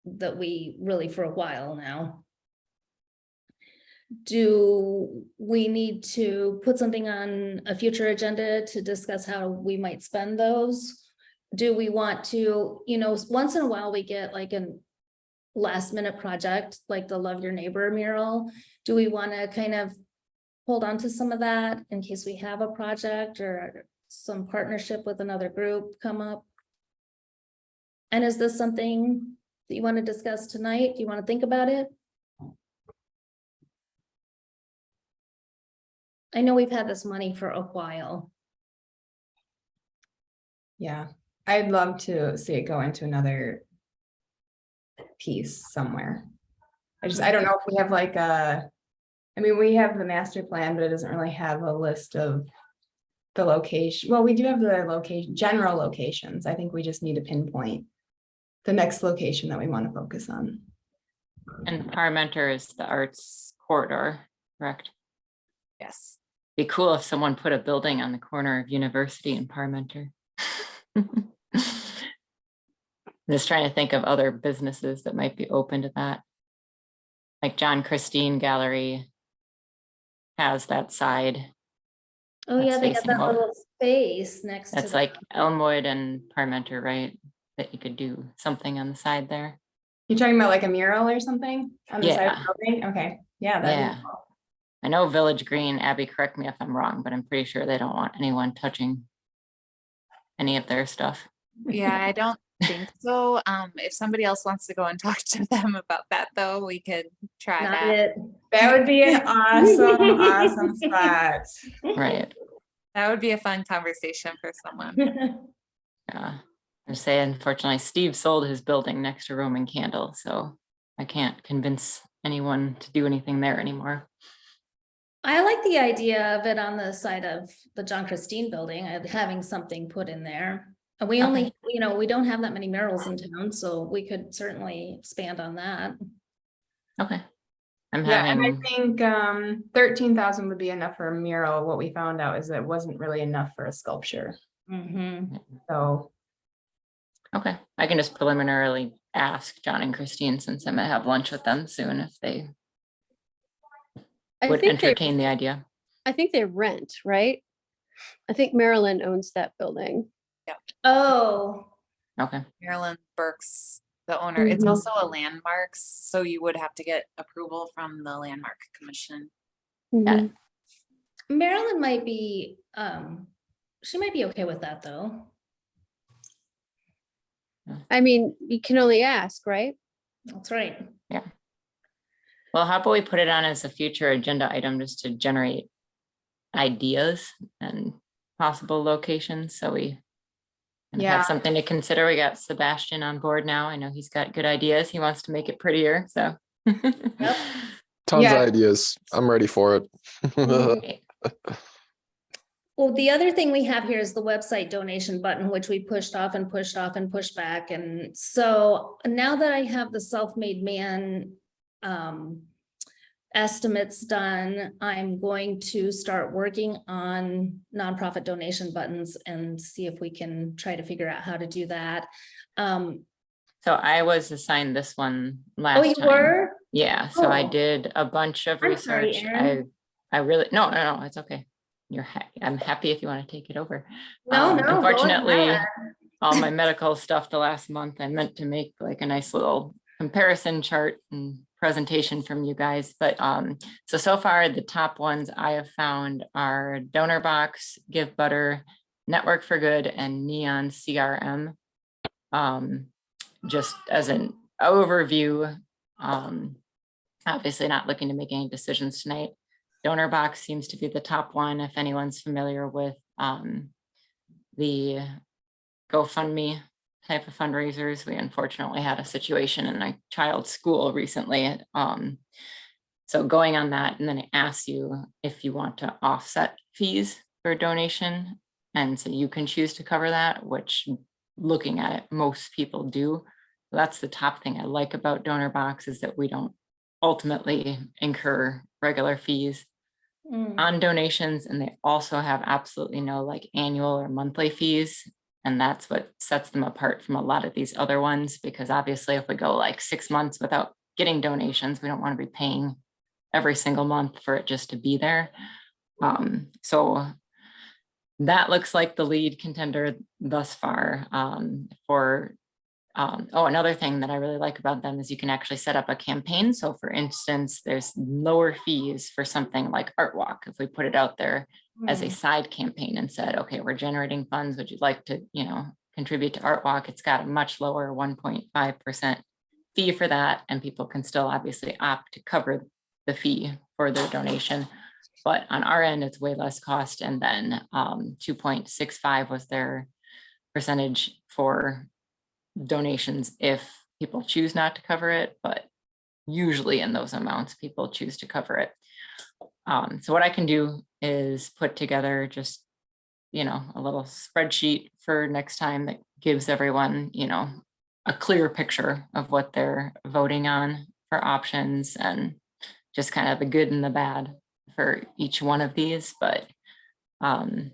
that we really for a while now. Do we need to put something on a future agenda to discuss how we might spend those? Do we want to, you know, once in a while we get like a last minute project, like the Love Your Neighbor mural. Do we want to kind of hold on to some of that in case we have a project or some partnership with another group come up? And is this something that you want to discuss tonight? Do you want to think about it? I know we've had this money for a while. Yeah, I'd love to see it go into another piece somewhere. I don't know if we have like I mean, we have the master plan, but it doesn't really have a list of the location. Well, we do have the location, general locations. I think we just need to pinpoint the next location that we want to focus on. And Parmenter is the arts corridor, correct? Yes. Be cool if someone put a building on the corner of University and Parmenter. I'm just trying to think of other businesses that might be open to that. Like John Christine Gallery has that side. Oh yeah, That's they got facing that out. little space next to. That's like Elmwood and Parmenter, right? That you could do something on the side there. You're talking about like a mural or something on the side of Yeah. the building? Okay, yeah, that'd Yeah. be cool. I know Village Green, Abby, correct me if I'm wrong, but I'm pretty sure they don't want anyone touching any of their stuff. Yeah, I don't think so. If somebody else wants to go and talk to them about that though, we could try Not that. it. That would be an awesome spot. Right. That would be a fun conversation for someone. Yeah. I say, unfortunately, Steve sold his building next to Roman Candle, so I can't convince anyone to do anything there anymore. I like the idea of it on the side of the John Christine building, having something put in there. And we only, Okay. you know, we don't have that many murals in town, so we could certainly expand on that. Okay. I'm Yeah, and I having, think 13,000 would be enough for a mural. What we found out is that it wasn't really enough for a sculpture. Mhm. So okay, I can just preliminarily ask John and Christine since I'm gonna have lunch with them soon if they would entertain the idea. I think they rent, right? I think Maryland owns that building. Oh, Okay, Marilyn Burke's the owner. It's Mhm. also a landmarks, so you would have to get approval from the Landmark Commission. Mhm. Marilyn might be, she might be okay with that though. I mean, you can only ask, right? That's right. well, how about we put it on as a future agenda item just to generate ideas and possible locations, so we kind of Yeah. have something to consider. We got Sebastian on board now. I know he's got good ideas. He wants to make it prettier, so. Tons Yeah. of ideas. I'm ready for it. Okay. Well, the other thing we have here is the website donation button, which we pushed off and pushed off and pushed back. And so now that I have the self-made man estimates done, I'm going to start working on nonprofit donation buttons and see if we can try to figure out how to do that. So I was assigned this one Oh, last you time. were? Yeah, so I Oh. did a bunch of I'm sorry, research. Erin. I really, no, it's okay. I'm happy if you want to take it over. No, no, go Unfortunately, ahead. all my medical stuff the last month, I meant to make like a nice little comparison chart and presentation from you guys. But so far the top ones I have found are Donor Box, Give Butter, Network for Good, and Neon CRM. Just as an overview, obviously not looking to make any decisions tonight. Donor box seems to be the top one. If anyone's familiar with the GoFundMe type of fundraisers, we unfortunately had a situation in a child's school recently. So going on that, and then it asks you if you want to offset fees for a donation. And so you can choose to cover that, which looking at it, most people do. That's the top thing I like about Donor Box, is that we don't ultimately incur regular fees on donations, and they also have absolutely no like annual or monthly fees. And that's what sets them apart from a lot of these other ones, because obviously if we go like 6 months without getting donations, we don't want to be paying every single month for it just to be there. So that looks like the lead contender thus far. Another thing that I really like about them is you can actually set up a campaign. So for instance, there's lower fees for something like Art Walk. If we put it out there as a side campaign and said, okay, we're generating funds, would you like to, contribute to Art Walk? It's got a much lower 1.5% fee for that. And people can still obviously opt to cover the fee for their donation. But on our end, it's way less cost. And then 2.65 was their percentage for donations if people choose not to cover it, but usually in those amounts, people choose to cover it. So what I can do is put together just, a little spreadsheet for next time that gives everyone, a clear picture of what they're voting on for options, and just kind of the good and the bad for each one of these. But from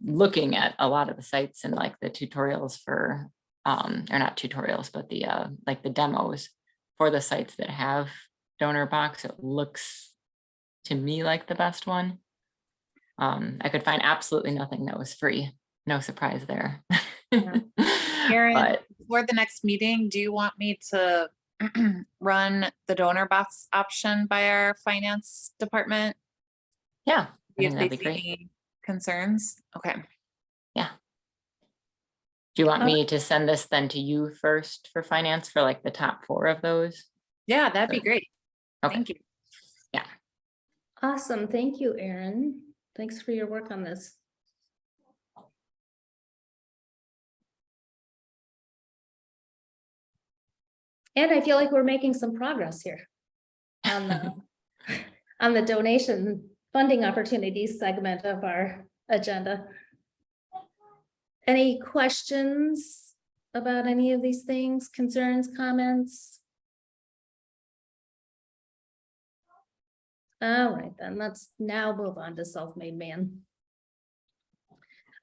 looking at a lot of the sites and like the tutorials for or not tutorials, but the like the demos for the sites that have Donor Box, it looks to me like the best one. I could find absolutely nothing that was free. No surprise there. Erin, But before the next meeting, do you want me to run the Donor Box option by our finance department? yeah, I See think if that'd they be see great. any concerns? Okay. Do you want me to send this then to you first for finance for like the top 4 of those? Yeah, that'd be great. Okay. Thank you. Awesome. Thank you, Erin. Thanks for your work on this. And I feel like we're making some progress here on the donation funding opportunities segment of our agenda. Any questions about any of these things, concerns, comments? All right, then let's now move on to Self-Made Man.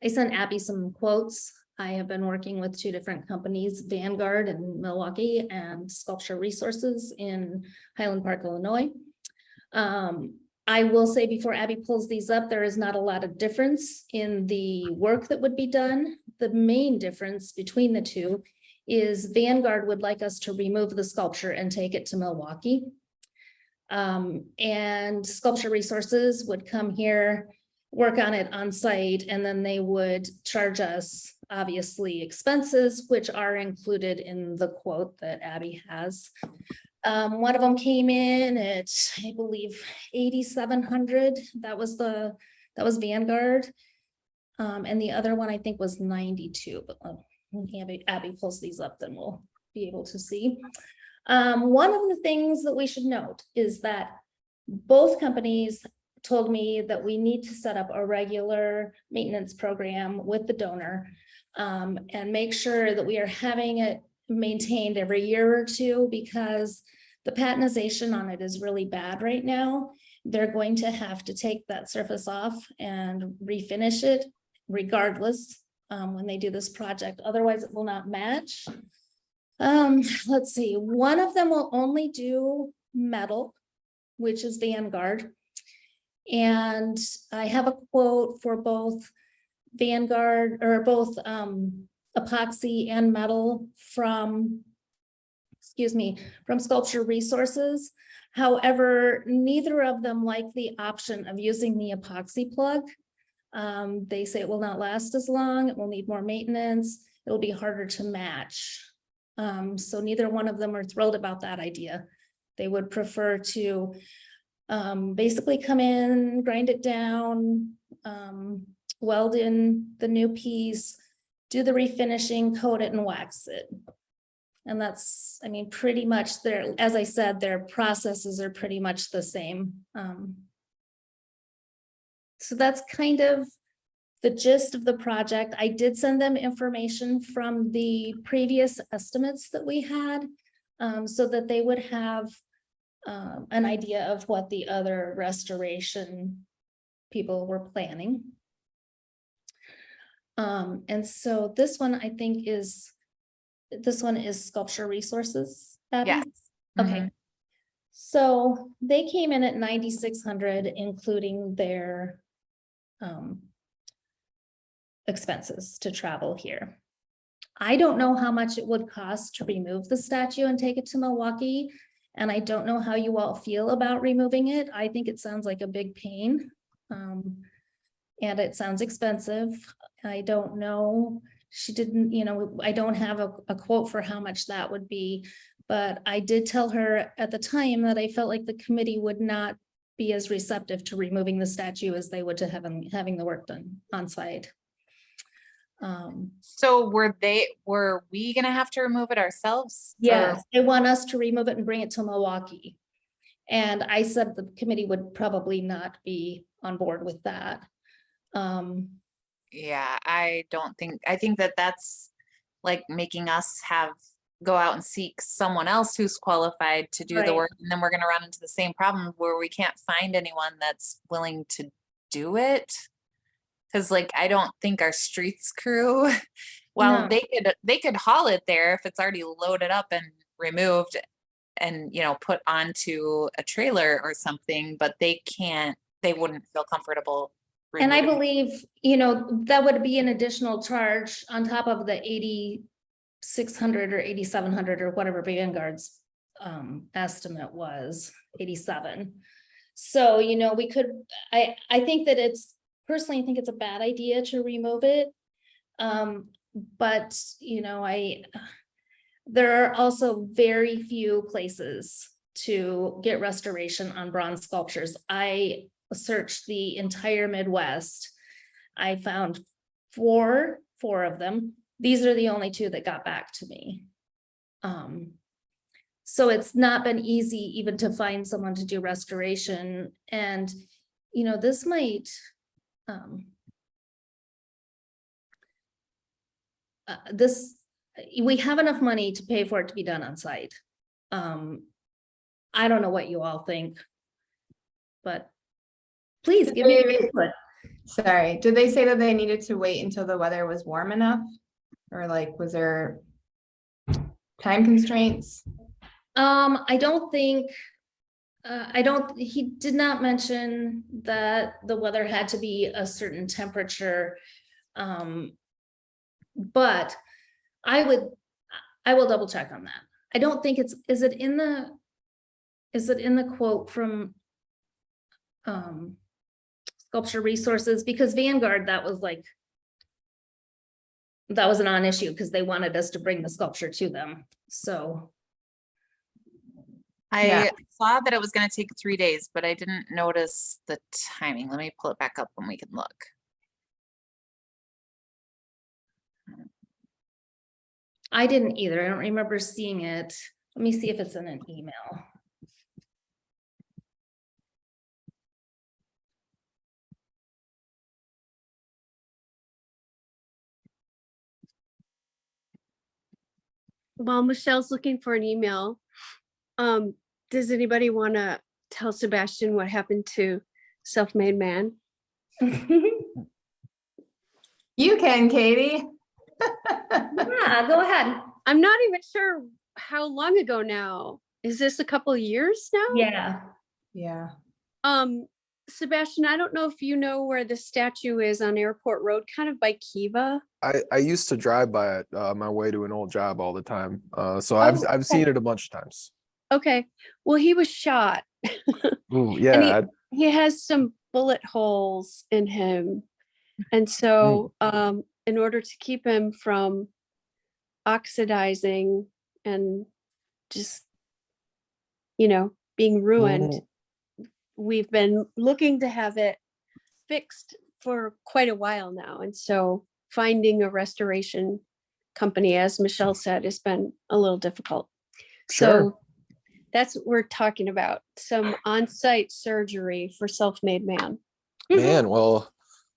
I sent Abby some quotes. I have been working with 2 different companies, Vanguard in Milwaukee and Sculpture Resources in Highland Park, Illinois. I will say before Abby pulls these up, there is not a lot of difference in the work that would be done. The main difference between the 2 is Vanguard would like us to remove the sculpture and take it to Milwaukee. And Sculpture Resources would come here, work on it on site, and then they would charge us obviously expenses, which are included in the quote that Abby has. One of them came in at, I believe, 8,700. That was Vanguard. And the other one I think was 92, but when Abby pulls these up, then we'll be able to see. One of the things that we should note is that both companies told me that we need to set up a regular maintenance program with the donor, and make sure that we are having it maintained every year or 2, because the patinization on it is really bad right now. They're going to have to take that surface off and refinish it regardless when they do this project. Otherwise, it will not match. Let's see, one of them will only do metal, which is Vanguard. And I have a quote for both Vanguard, or both epoxy and metal from Sculpture Resources. However, neither of them like the option of using the epoxy plug. They say it will not last as long, it will need more maintenance, it'll be harder to match. So neither one of them are thrilled about that idea. They would prefer to basically come in, grind it down, weld in the new piece, do the refinishing, coat it and wax it. And that's, I mean, pretty much their, as I said, their processes are pretty much the same. So that's kind of the gist of the project. I did send them information from the previous estimates that we had, so that they would have an idea of what the other restoration people were planning. And so this one, I think this one is Sculpture Resources. Abby? Yes. Okay. So they came in at 9,600, including their expenses to travel here. I don't know how much it would cost to remove the statue and take it to Milwaukee. And I don't know how you all feel about removing it. I think it sounds like a big pain. And it sounds expensive. I don't know. She didn't, you know, I don't have a quote for how much that would be. But I did tell her at the time that I felt like the committee would not be as receptive to removing the statue as they would to having the work done on site. So were we gonna have to remove it ourselves? Yes, they want us to remove it and bring it to Milwaukee. And I said the committee would probably not be on board with that. Yeah, I think that that's like making us go out and seek someone else who's qualified to do the Right. work. And then we're gonna run into the same problem where we can't find anyone that's willing to do it. Cause like, I don't think our streets crew, well, No. they could haul it there if it's already loaded up and removed and, you know, put onto a trailer or something, but they wouldn't feel comfortable. And I removing it. believe, you know, that would be an additional charge on top of the 8,600 or 8,700 or whatever Vanguard's estimate was, 87. So, you know, we could, I think that personally, I think it's a bad idea to remove it. But, you know, there are also very few places to get restoration on bronze sculptures. I searched the entire Midwest. I found four of them. These are the only two that got back to me. So it's not been easy even to find someone to do restoration. And, you know, this might, we have enough money to pay for it to be done on site. I don't know what you all think, but please give me your input. Sorry, did they say that they needed to wait until the weather was warm enough? Or like, was there time constraints? I don't think, he did not mention that the weather had to be a certain temperature. But I will double check on that. I don't think is it in the quote from Sculpture Resources? Because Vanguard, that was a non-issue because they wanted us to bring the sculpture to them. So I saw that it was gonna take 3 days, but I didn't notice the timing. Let me pull it back up when we can look. I didn't either. I don't remember seeing it. Let me see if it's in an email. While Michelle's looking for an email, does anybody want to tell Sebastian what happened to Self-Made Man? You can, Katie. Yeah, go ahead. I'm not even sure how long ago now. Is this a couple years now? Yeah. Yeah. Sebastian, I don't know if you know where the statue is on Airport Road, kind of by Kiva. I used to drive by it my way to an old job all the time. So Oh, I've seen it a bunch of times. Okay. Well, he was shot. Ooh, And yeah. he has some bullet holes in him. And so in order to keep him from oxidizing and just, being ruined. Mm. We've been looking to have it fixed for quite a while now. And so finding a restoration company, as Michelle said, has been a little difficult. Sure. So that's what we're talking about, some on-site surgery for self-made man. Man, well,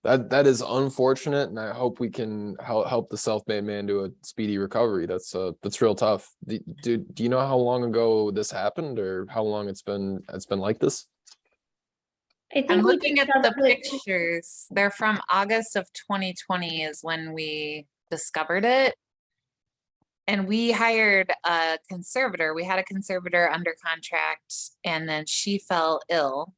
that is unfortunate, and I hope we can help the self-made man do a speedy recovery. That's real tough. Do you know how long ago this happened, or how long it's been like this? I think I'm we looking at the discussed it- pictures. They're from August of 2020 is when we discovered it. And we hired a conservator. We had a conservator under contract, and then she fell ill.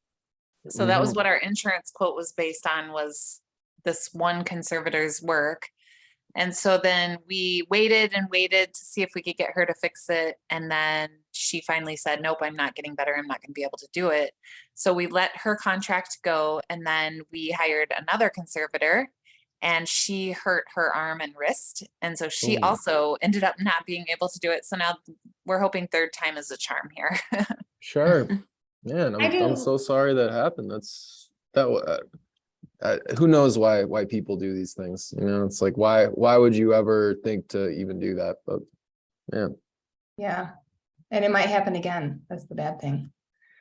So that was what our insurance quote was based on, was this one conservator's work. And so then we waited and waited to see if we could get her to fix it. And then she finally said, nope, I'm not getting better. I'm not going to be able to do it. So we let her contract go. And then we hired another conservator, and she hurt her arm and wrist. And so she Ooh. also ended up not being able to do it. So now we're hoping third time is a charm here. Sure. Man, I'm so sorry that happened. Who knows why people do these things? It's like, why would you ever think to even do that? But man. Yeah, and it might happen again. That's the bad thing.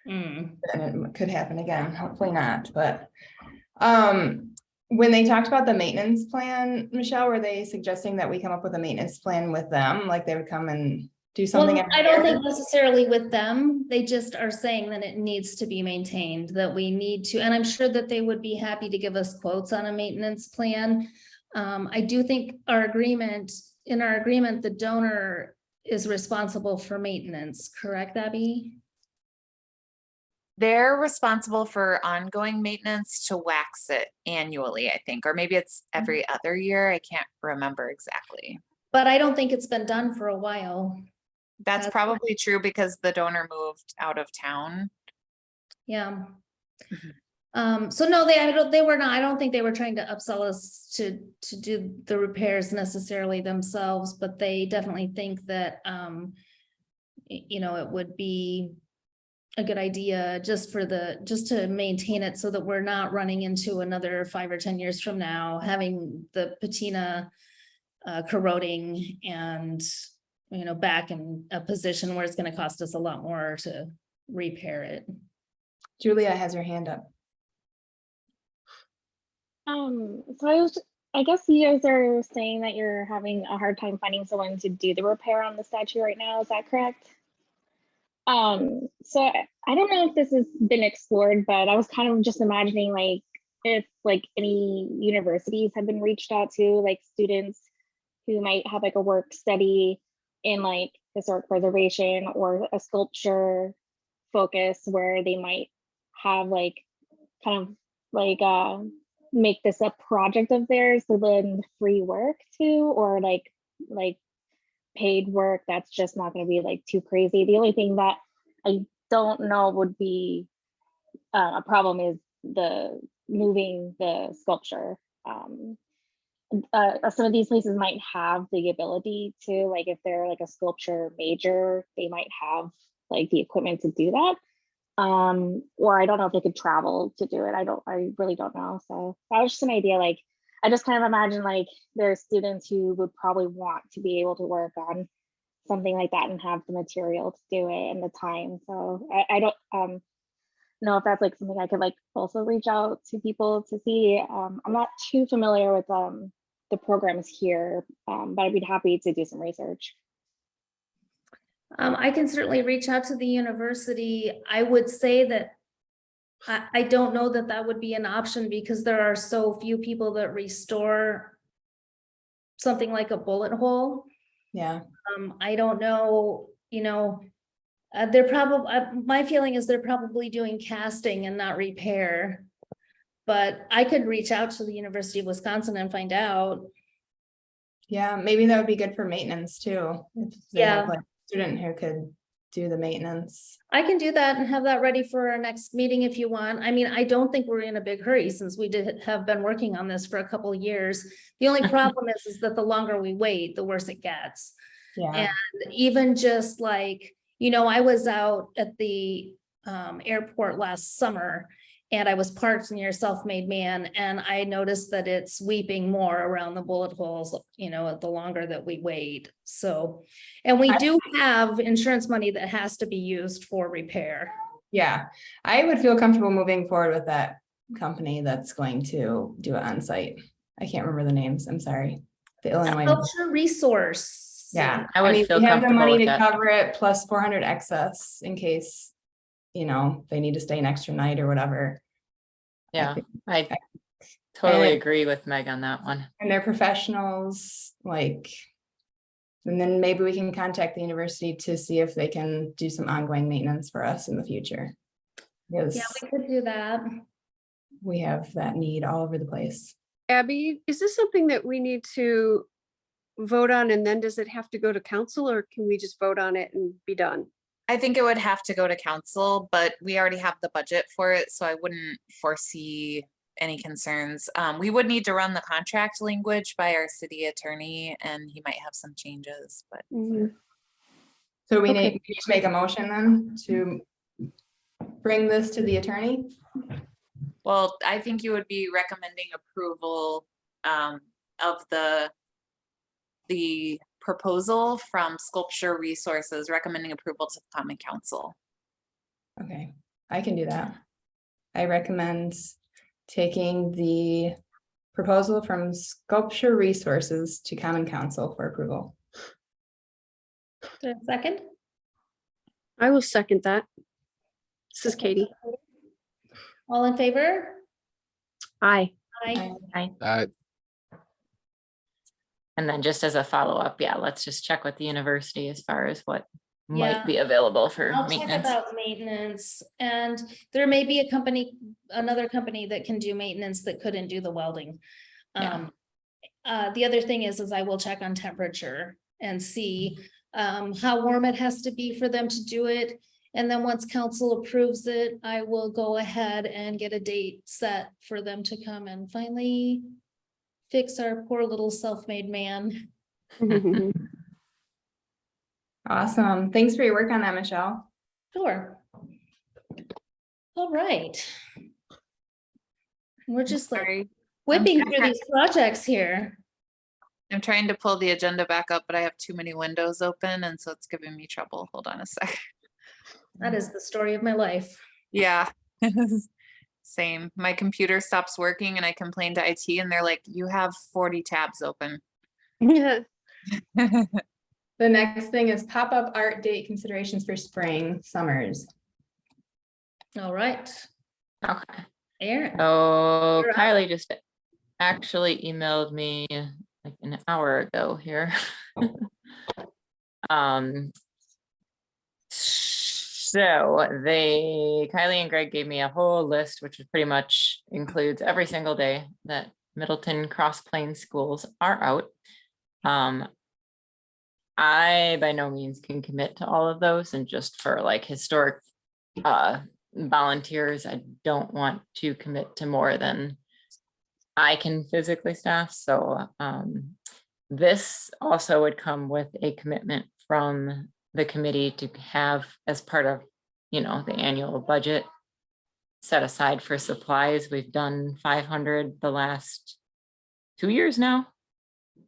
Mm. And it could happen again, hopefully not, but when they talked about the maintenance plan, Michelle, were they suggesting that we come up with a maintenance plan with them? Like they would come and do something? Well, I don't think necessarily with them. They just are saying that it needs to be maintained, that we need to, and I'm sure that they would be happy to give us quotes on a maintenance plan. I do think in our agreement, the donor is responsible for maintenance, correct, Abby? They're responsible for ongoing maintenance to wax it annually, I think, or maybe it's every other year. I can't remember exactly. But I don't think it's been done for a while. That's probably true because the donor moved out of town. Yeah. So no, they were not, I don't think they were trying to upsell us to do the repairs necessarily themselves, but they definitely think that, it would be a good idea just to maintain it so that we're not running into another 5 or 10 years from now, having the patina corroding and, back in a position where it's going to cost us a lot more to repair it. Julia has her hand up. So I guess you guys are saying that you're having a hard time finding someone to do the repair on the statue right now. Is that correct? So I don't know if this has been explored, but I was kind of just imagining like if like any universities have been reached out to, like students who might have like a work study in like historic preservation or a sculpture focus where they might have like kind of like make this a project of theirs to lend free work to, or like paid work that's just not going to be like too crazy. The only thing that I don't know would be a problem is the moving the sculpture. Some of these places might have the ability to, like if they're like a sculpture major, they might have like the equipment to do that. Or I don't know if they could travel to do it. I really don't know. So that was just an idea. Like I just kind of imagine like there are students who would probably want to be able to work on something like that and have the material to do it and the time. So I don't know if that's like something I could like also reach out to people to see. I'm not too familiar with the programs here, but I'd be happy to do some research. I can certainly reach out to the university. I would say that I don't know that that would be an option because there are so few people that restore something like a bullet hole. Yeah. I don't know, they're probably, my feeling is they're probably doing casting and not repair. But I could reach out to the University of Wisconsin and find out. Yeah, maybe that would be good for maintenance too. If they have like a student who could do the maintenance. I can do that and have that ready for our next meeting if you want. I mean, I don't think we're in a big hurry since we have been working on this for a couple of years. The only problem is that the longer we wait, the worse it gets. Yeah. And even just like, You know, I was out at the airport last summer and I was parked near Self-Made Man and I noticed that it's weeping more around the bullet holes, you know, the longer that we wait. So, and we do have insurance money that has to be used for repair. Yeah, I would feel comfortable moving forward with that company that's going to do it on site. I can't remember the names. I'm sorry. The Illinois. Culture resource. Yeah, I would mean, feel we have the comfortable money with to that. cover it plus 400 excess in case, you know, they need to stay an extra night or whatever. Yeah, I totally and- agree with Meg on that one. And they're professionals, like, and then maybe we can contact the university to see if they can do some ongoing maintenance for us in the future. Because Yeah, we could do that. we have that need all over the place. Abby, is this something that we need to vote on and then does it have to go to council or can we just vote on it and be done? I think it would have to go to council, but we already have the budget for it, so I wouldn't foresee any concerns. We would need to run the contract language by our city attorney and he might have some changes, but So we Okay. need to make a motion then to bring this to the attorney. well, I think you would be recommending approval of the proposal from Sculpture Resources, recommending approval to the Common Council. Okay, I can do that. I recommend taking the proposal from Sculpture Resources to Common Council for approval. Do I have a second? I will second that. This is Katie. All in favor? Aye. Aye. And then just as a follow-up, yeah, let's just check with the university as far as what Yeah. might be available for I'll check maintenance. about maintenance and there may be a company, another company that can do maintenance that couldn't do the welding. Yeah. The other thing is I will check on temperature and see how warm it has to be for them to do it. And then once council approves it, I will go ahead and get a date set for them to come and finally fix our poor little self-made man. Awesome. Thanks for your work on that, Michelle. Sure. All right. We're just like Sorry. whipping I'm through these projects here. I'm trying to pull the agenda back up, but I have too many windows open and so it's giving me trouble. Hold on a sec. That is the story of my life. Yeah. Same. My computer stops working and I complain to IT and they're like, you have 40 tabs open. Yeah. The next thing is pop-up art date considerations for spring, summers. All right, Okay. Aaron. So You're up. Kylie just actually emailed me like an hour ago here. So Kylie and Greg gave me a whole list, which is pretty much includes every single day that Middleton Cross Plains schools are out. I by no means can commit to all of those, and just for like historic volunteers, I don't want to commit to more than I can physically staff. So this also would come with a commitment from the committee to have as part of, you know, the annual budget set aside for supplies. We've done 500 the last 2 years now.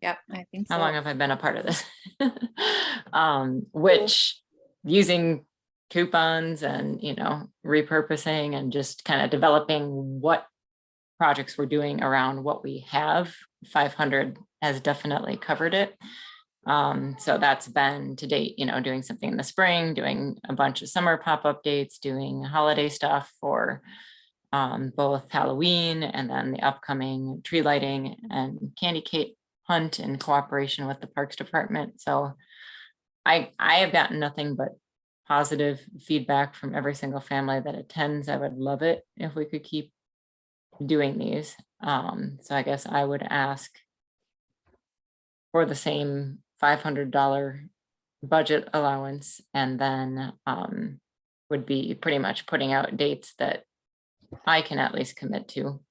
Yep, I think so. How long have I been a part of this? Which using coupons and, you know, repurposing and just kind of developing what projects we're doing around what we have, 500 has definitely covered it. So that's been to date, you know, doing something in the spring, doing a bunch of summer pop-up dates, doing holiday stuff for both Halloween and then the upcoming tree lighting and candy cane hunt in cooperation with the Parks Department. So I have gotten nothing but positive feedback from every single family that attends. I would love it if we could keep doing these. So I guess I would ask for the same $500 budget allowance, and then would be pretty much putting out dates that I can at least commit to.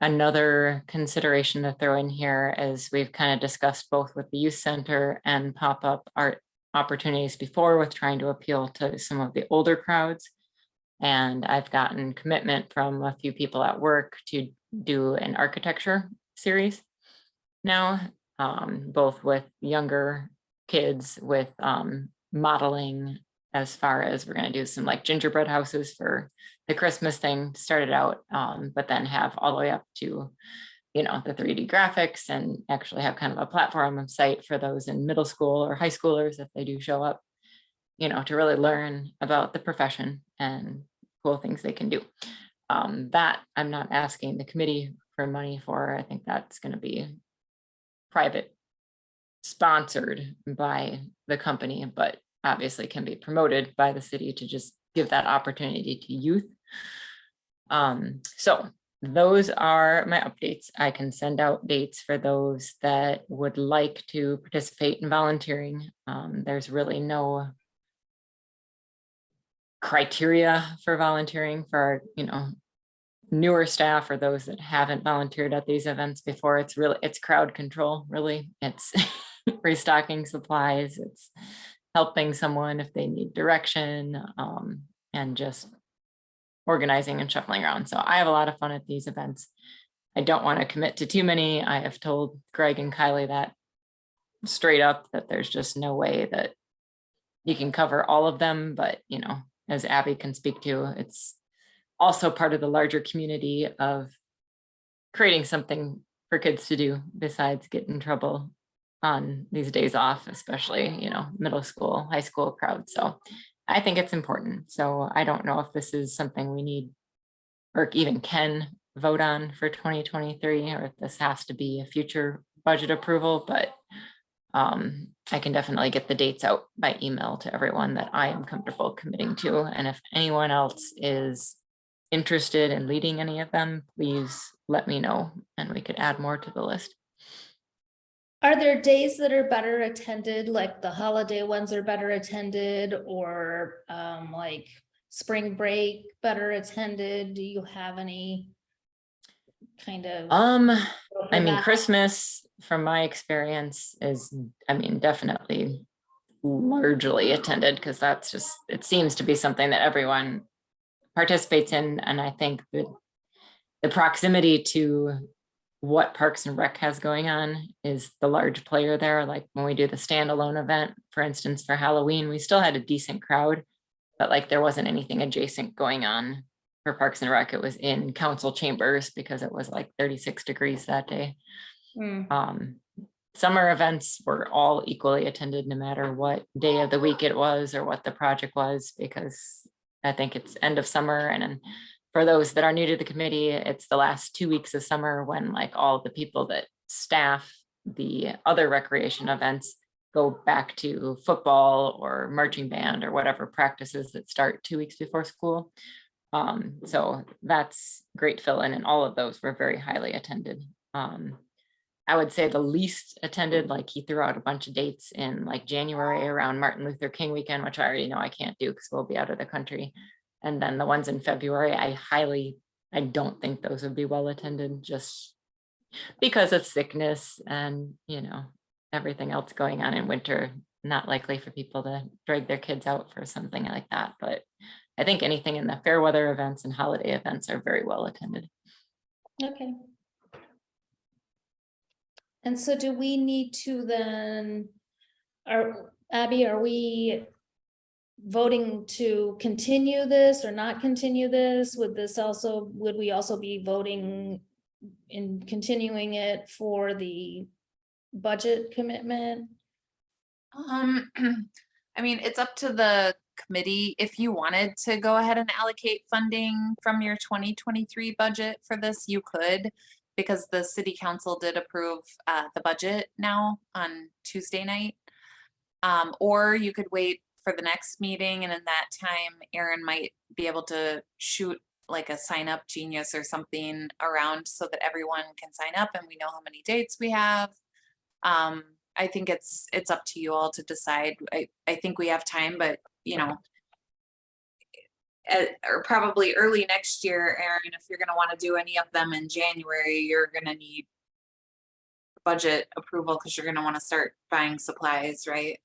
Another consideration to throw in here, as we've kind of discussed both with the youth center and pop-up art opportunities before with trying to appeal to some of the older crowds. And I've gotten commitment from a few people at work to do an architecture series now, both with younger kids with modeling, as far as we're going to do some like gingerbread houses for the Christmas thing started out, but then have all the way up to, you know, the 3D graphics, and actually have kind of a platform of site for those in middle school or high schoolers if they do show up, you know, to really learn about the profession and cool things they can do. That I'm not asking the committee for money for. I think that's going to be private sponsored by the company, but obviously can be promoted by the city to just give that opportunity to youth. So those are my updates. I can send out dates for those that would like to participate in volunteering. There's really no criteria for volunteering for, you know, newer staff or those that haven't volunteered at these events before. It's crowd control, really. It's restocking supplies, it's helping someone if they need direction, and just organizing and shuffling around. So I have a lot of fun at these events. I don't want to commit to too many. I have told Greg and Kylie that straight up, that there's just no way that you can cover all of them. But, you know, as Abby can speak to, it's also part of the larger community of creating something for kids to do besides get in trouble on these days off, especially, you know, middle school, high school crowds. So I think it's important. So I don't know if this is something we need or even can vote on for 2023, or if this has to be a future budget approval, but I can definitely get the dates out by email to everyone that I am comfortable committing to. And if anyone else is interested in leading any of them, please let me know and we could add more to the list. Are there days that are better attended, like the holiday ones are better attended, or like spring break better attended? Do you have any kind of? I mean, Christmas, from my experience, is, I mean, definitely largely attended, because that's just, it seems to be something that everyone participates in. And I think that the proximity to what Parks and Rec has going on is the large player there. Like when we do the standalone event, for instance, for Halloween, we still had a decent crowd, but like there wasn't anything adjacent going on for Parks and Rec. It was in council chambers because it was like 36 degrees that day. Summer events were all equally attended, no matter what day of the week it was or what the project was, because I think it's end of summer. And for those that are new to the committee, it's the last 2 weeks of summer when like all the people that staff the other recreation events go back to football or marching band or whatever practices that start 2 weeks before school. So that's great fill in, and all of those were very highly attended. I would say the least attended, like he threw out a bunch of dates in like January around Martin Luther King weekend, which I already know I can't do because we'll be out of the country. And then the ones in February, I don't think those would be well attended, just because of sickness and, you know, everything else going on in winter. Not likely for people to drag their kids out for something like that. But I think anything in the fair weather events and holiday events are very well attended. Okay. And so do we need to then, Abby, are we voting to continue this or not continue this? Would we also be voting in continuing it for the budget commitment? I mean, it's up to the committee. If you wanted to go ahead and allocate funding from your 2023 budget for this, you could, because the city council did approve the budget now on Tuesday night. Or you could wait for the next meeting, and in that time, Aaron might be able to shoot like a sign up genius or something around so that everyone can sign up and we know how many dates we have. I think it's up to you all to decide. I think we have time, but you know, or probably early next year, Aaron, if you're going to want to do any of them in January, you're going to need budget approval because you're going to want to start buying supplies, right?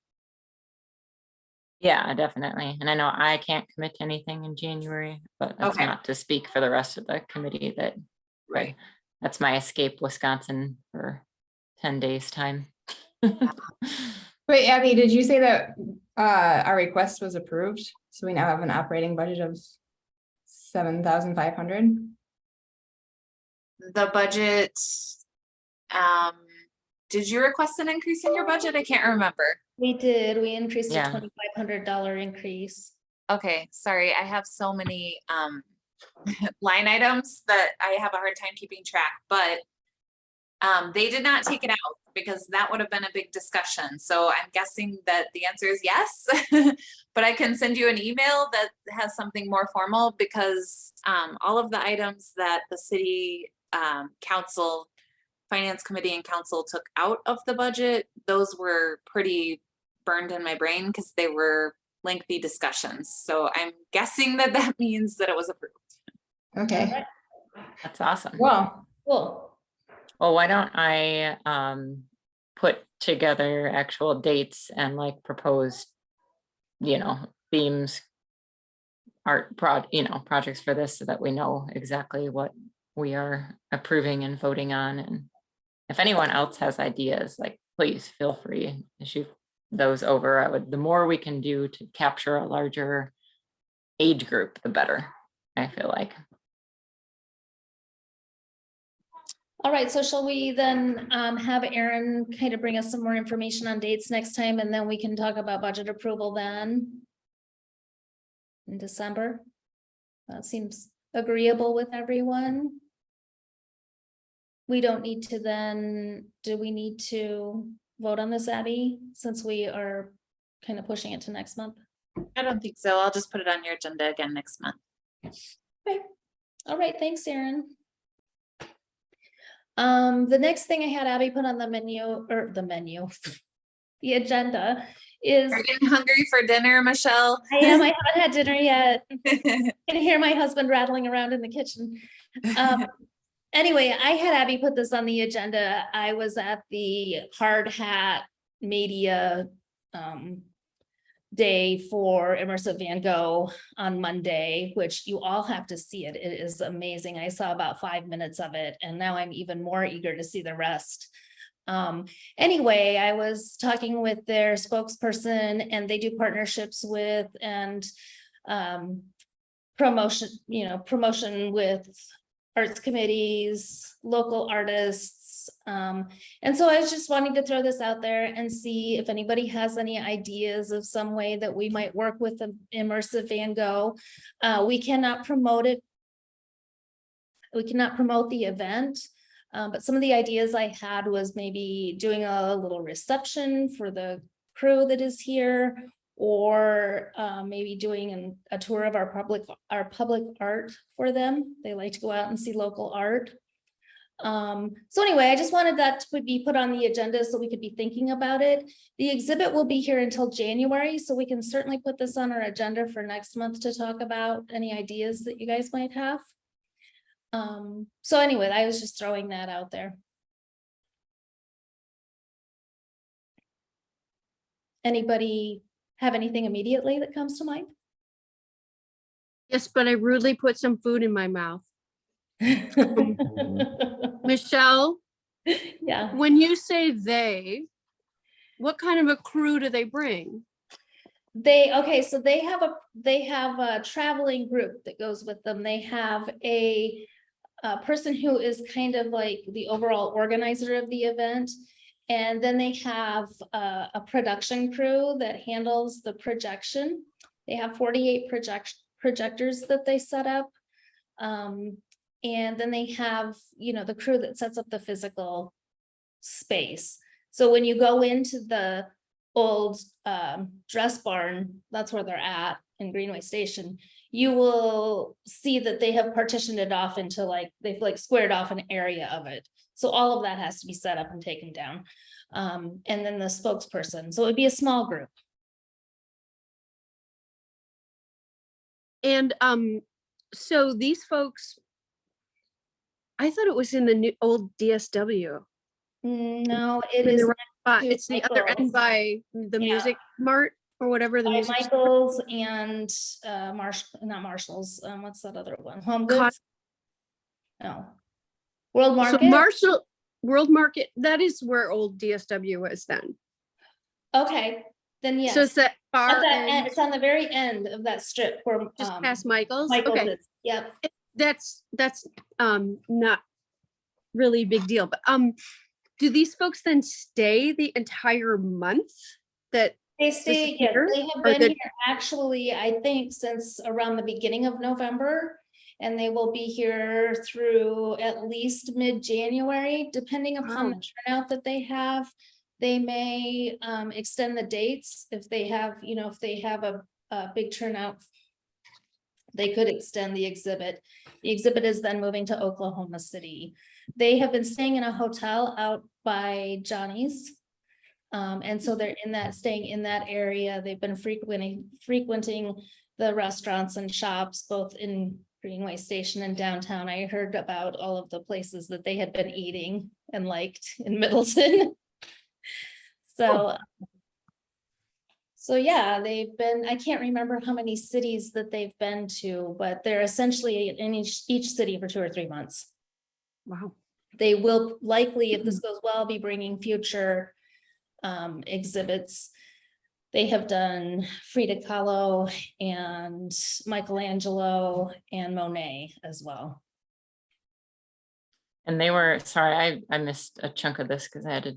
Yeah, definitely. And I know I can't commit to anything in January, but that's Okay. not to speak for the rest of the committee that, Right. that's my escape Wisconsin for 10 days time. Wait, Abby, did you say that our request was approved? So we now have an operating budget of 7,500? The budget, did you request an increase in your budget? I can't remember. We did, we increased a Yeah. $2,500 increase. Okay, sorry, I have so many line items that I have a hard time keeping track, but they did not take it out because that would have been a big discussion. So I'm guessing that the answer is yes, but I can send you an email that has something more formal because all of the items that the city council, finance committee and council took out of the budget, those were pretty burned in my brain because they were lengthy discussions. So I'm guessing that that means that it was approved. Okay, That's awesome. well, Cool. Well, why don't I put together actual dates and like proposed, themes, projects for this so that we know exactly what we are approving and voting on. And if anyone else has ideas, like please feel free to shoot those over. The more we can do to capture a larger age group, the better, I feel like. All right, so shall we then have Aaron kind of bring us some more information on dates next time, and then we can talk about budget approval then in December? That seems agreeable with everyone. We don't need to then, do we need to vote on this, Abby, since we are kind of pushing it to next month? I don't think so. I'll just put it on your agenda again next month. Okay, all right, thanks, Aaron. The next thing I had Abby put on the menu, the agenda is. Are you getting hungry for dinner, Michelle? I am, I haven't had dinner yet. Can hear my husband rattling around in the kitchen. Anyway, I had Abby put this on the agenda. I was at the Hard Hat Media day for Immersive Van Gogh on Monday, which you all have to see it. It is amazing. I saw about 5 minutes of it, and now I'm even more eager to see the rest. Anyway, I was talking with their spokesperson, and they do partnerships with and promotion with arts committees, local artists. And so I was just wanting to throw this out there and see if anybody has any ideas of some way that we might work with the Immersive Van Gogh. We cannot promote it. We cannot promote the event. But some of the ideas I had was maybe doing a little reception for the crew that is here, or maybe doing a tour of our public art for them. They like to go out and see local art. So anyway, I just wanted that to be put on the agenda so we could be thinking about it. The exhibit will be here until January, so we can certainly put this on our agenda for next month to talk about any ideas that you guys might have. So anyway, I was just throwing that out there. Anybody have anything immediately that comes to mind? Yes, but I rudely put some food in my mouth. Michelle, Yeah. when you say they, what kind of a crew do they bring? So they have a traveling group that goes with them. They have a person who is kind of like the overall organizer of the event. And then they have a production crew that handles the projection. They have 48 projectors that they set up. And then they have, the crew that sets up the physical space. So when you go into the old dress barn, that's where they're at in Greenway Station, you will see that they have partitioned it off into they've squared off an area of it. So all of that has to be set up and taken down. And then the spokesperson, so it'd be a small group. And so these folks, I thought it was in the new old DSW. No, it In is. the it's the other end by the Yeah. Music Mart or whatever the By music. Michaels and not Marshalls, what's that other one? Home Con- Goods? No. World So Market? Marshall World Market, that is where old DSW was then. Okay, then So yes. it's that far At that end, end, it's on the very end of that strip where just past Michael's. Michael's Okay, is. Yep. that's not really a big deal, but do these folks then stay the entire month that They this is stay, yes, here? they have Or been the- here actually, I think, since around the beginning of November. And they will be here through at least mid-January, depending upon the Wow. turnout that they have. They may extend the dates if they have, if they have a big turnout. They could extend the exhibit. The exhibit is then moving to Oklahoma City. They have been staying in a hotel out by Johnny's. And so they're staying in that area. They've been frequenting the restaurants and shops, both in Greenway Station and downtown. I heard about all of the places that they had been eating and liked in Middleton. So yeah, they've been, I can't remember how many cities that they've been to, but they're essentially in each city for 2 or 3 months. Wow. They will likely, if this goes well, be bringing future exhibits. They have done Frida Kahlo and Michelangelo and Monet as well. And they were, sorry, I missed a chunk of this because I had to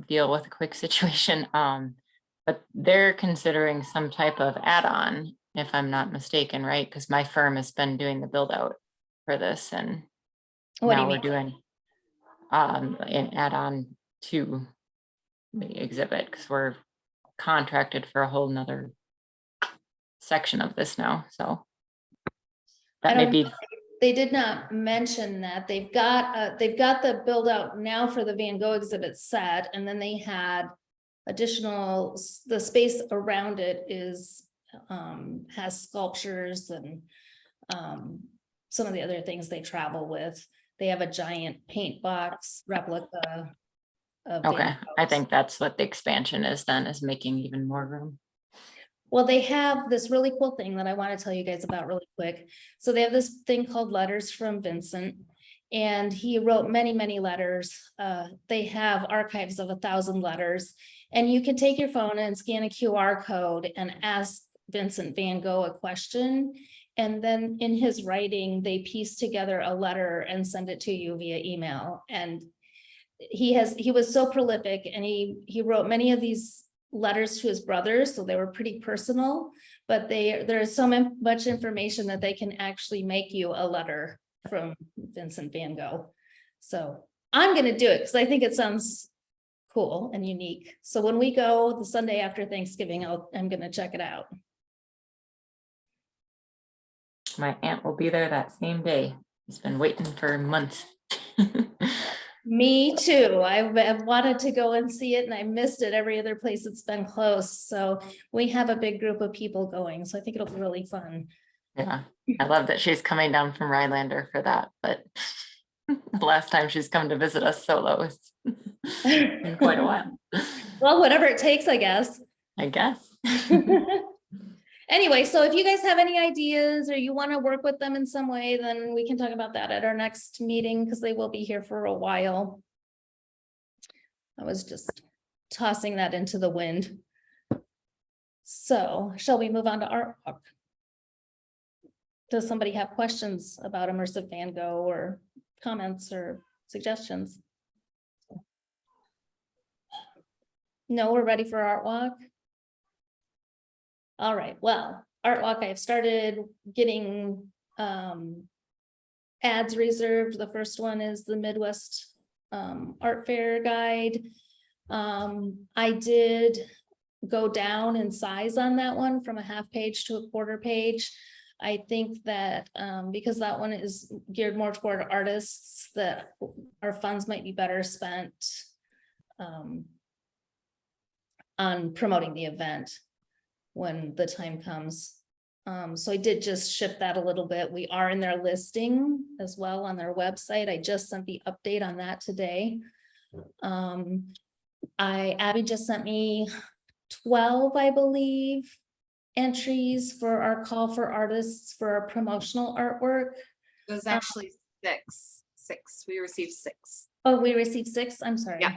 deal with a quick situation. But they're considering some type of add-on, if I'm not mistaken, right? Because my firm has been doing the build out for this, and What do you now we're mean? doing an add-on to the exhibit because we're contracted for a whole nother section of this now. So I that may don't be, know. They did not mention that. They've got the build out now for the Van Gogh exhibit set, and then they had additional, the space around it is has sculptures and some of the other things they travel with. They have a giant paint box replica of Van okay. I Gogh's. think that's what the expansion is then, is making even more room. Well, they have this really cool thing that I want to tell you guys about really quick. So they have this thing called Letters from Vincent, and he wrote many, many letters. They have archives of 1,000 letters, and you can take your phone and scan a QR code and ask Vincent van Gogh a question. And then in his writing, they piece together a letter and send it to you via email. And he was so prolific, and he wrote many of these letters to his brothers, so they were pretty personal, but there's so much information that they can actually make you a letter from Vincent van Gogh. So I'm gonna do it because I think it sounds cool and unique. So when we go the Sunday after Thanksgiving, I'm gonna check it out. My aunt will be there that same day. He's been waiting for months. Me too. I've wanted to go and see it, and I missed it every other place it's been close. So we have a big group of people going, so I think it'll be really fun. Yeah, I love that she's coming down from Rhinelander for that, but the last time she's come to visit us solo is in quite a while. Well, whatever it takes, I guess. I guess. Anyway, so if you guys have any ideas or you want to work with them in some way, then we can talk about that at our next meeting because they will be here for a while. I was just tossing that into the wind. So shall we move on to art walk? Does somebody have questions about immersive Van Gogh or comments or suggestions? No, we're ready for art walk. All right, well, art walk, I've started getting ads reserved. The first one is the Midwest Art Fair guide. I did go down in size on that one from a half page to a quarter page. I think that because that one is geared more toward artists, that our funds might be better spent on promoting the event when the time comes. So I did just shift that a little bit. We are in their listing as well on their website. I just sent the update on that today. Abby just sent me 12, I believe, entries for our call for artists for our promotional artwork. It was actually six. We received 6. Oh, we received 6. I'm sorry. Yeah.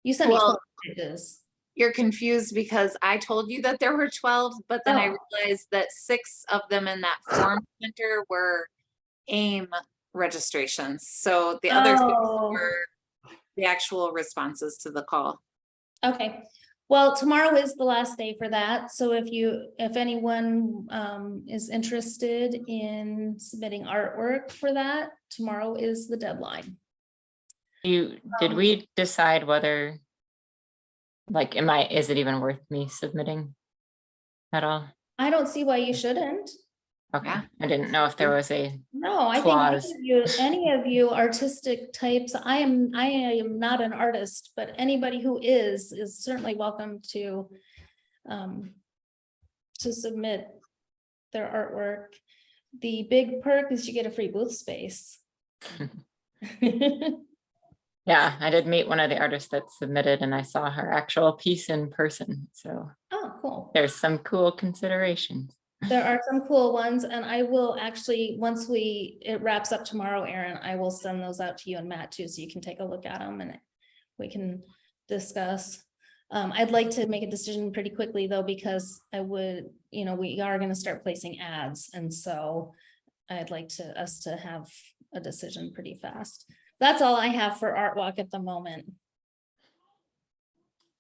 You sent me Well, 12 pages. You're confused because I told you that there were 12, but then I Oh. realized that 6 of them in that form center were AIM registrations. So the other 6 Oh. were the actual responses to the call. Okay, well, tomorrow is the last day for that, so if anyone is interested in submitting artwork for that, tomorrow is the deadline. Did we decide whether, like, is it even worth me submitting at all? I don't see why you shouldn't. Okay, Yeah. I didn't know if there was a, No, I think Clause. any of you artistic types, I am not an artist, but anybody who is certainly welcome to submit their artwork. The big perk is you get a free booth space. yeah, I did meet one of the artists that submitted and I saw her actual piece in person. So Oh, cool. there's some cool considerations. There are some cool ones, and I will actually, once it wraps up tomorrow, Erin, I will send those out to you and Matt too, so you can take a look at them and we can discuss. I'd like to make a decision pretty quickly though, because we are gonna start placing ads, and so I'd like us to have a decision pretty fast. That's all I have for Art Walk at the moment.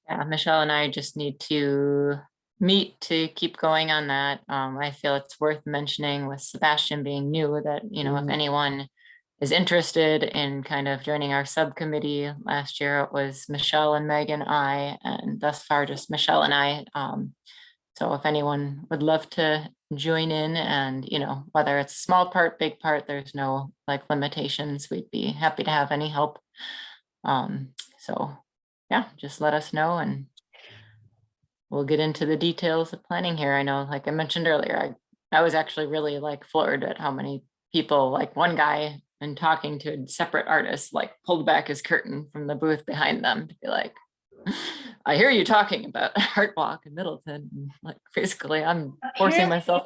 Yeah, Michelle and I just need to meet to keep going on that. I feel it's worth mentioning with Sebastian being new that, if anyone is interested in kind of joining our subcommittee, last year it was Michelle and Meg and I, and thus far just Michelle and I. So if anyone would love to join in, and whether it's a small part, big part, there's no like limitations, we'd be happy to have any help. So yeah, just let us know and we'll get into the details of planning here. I know, like I mentioned earlier, I was actually really like floored at how many people, like one guy and talking to a separate artist, like pulled back his curtain from the booth behind them to be like, I hear you talking about Art Walk in Middleton. And like basically I'm forcing myself.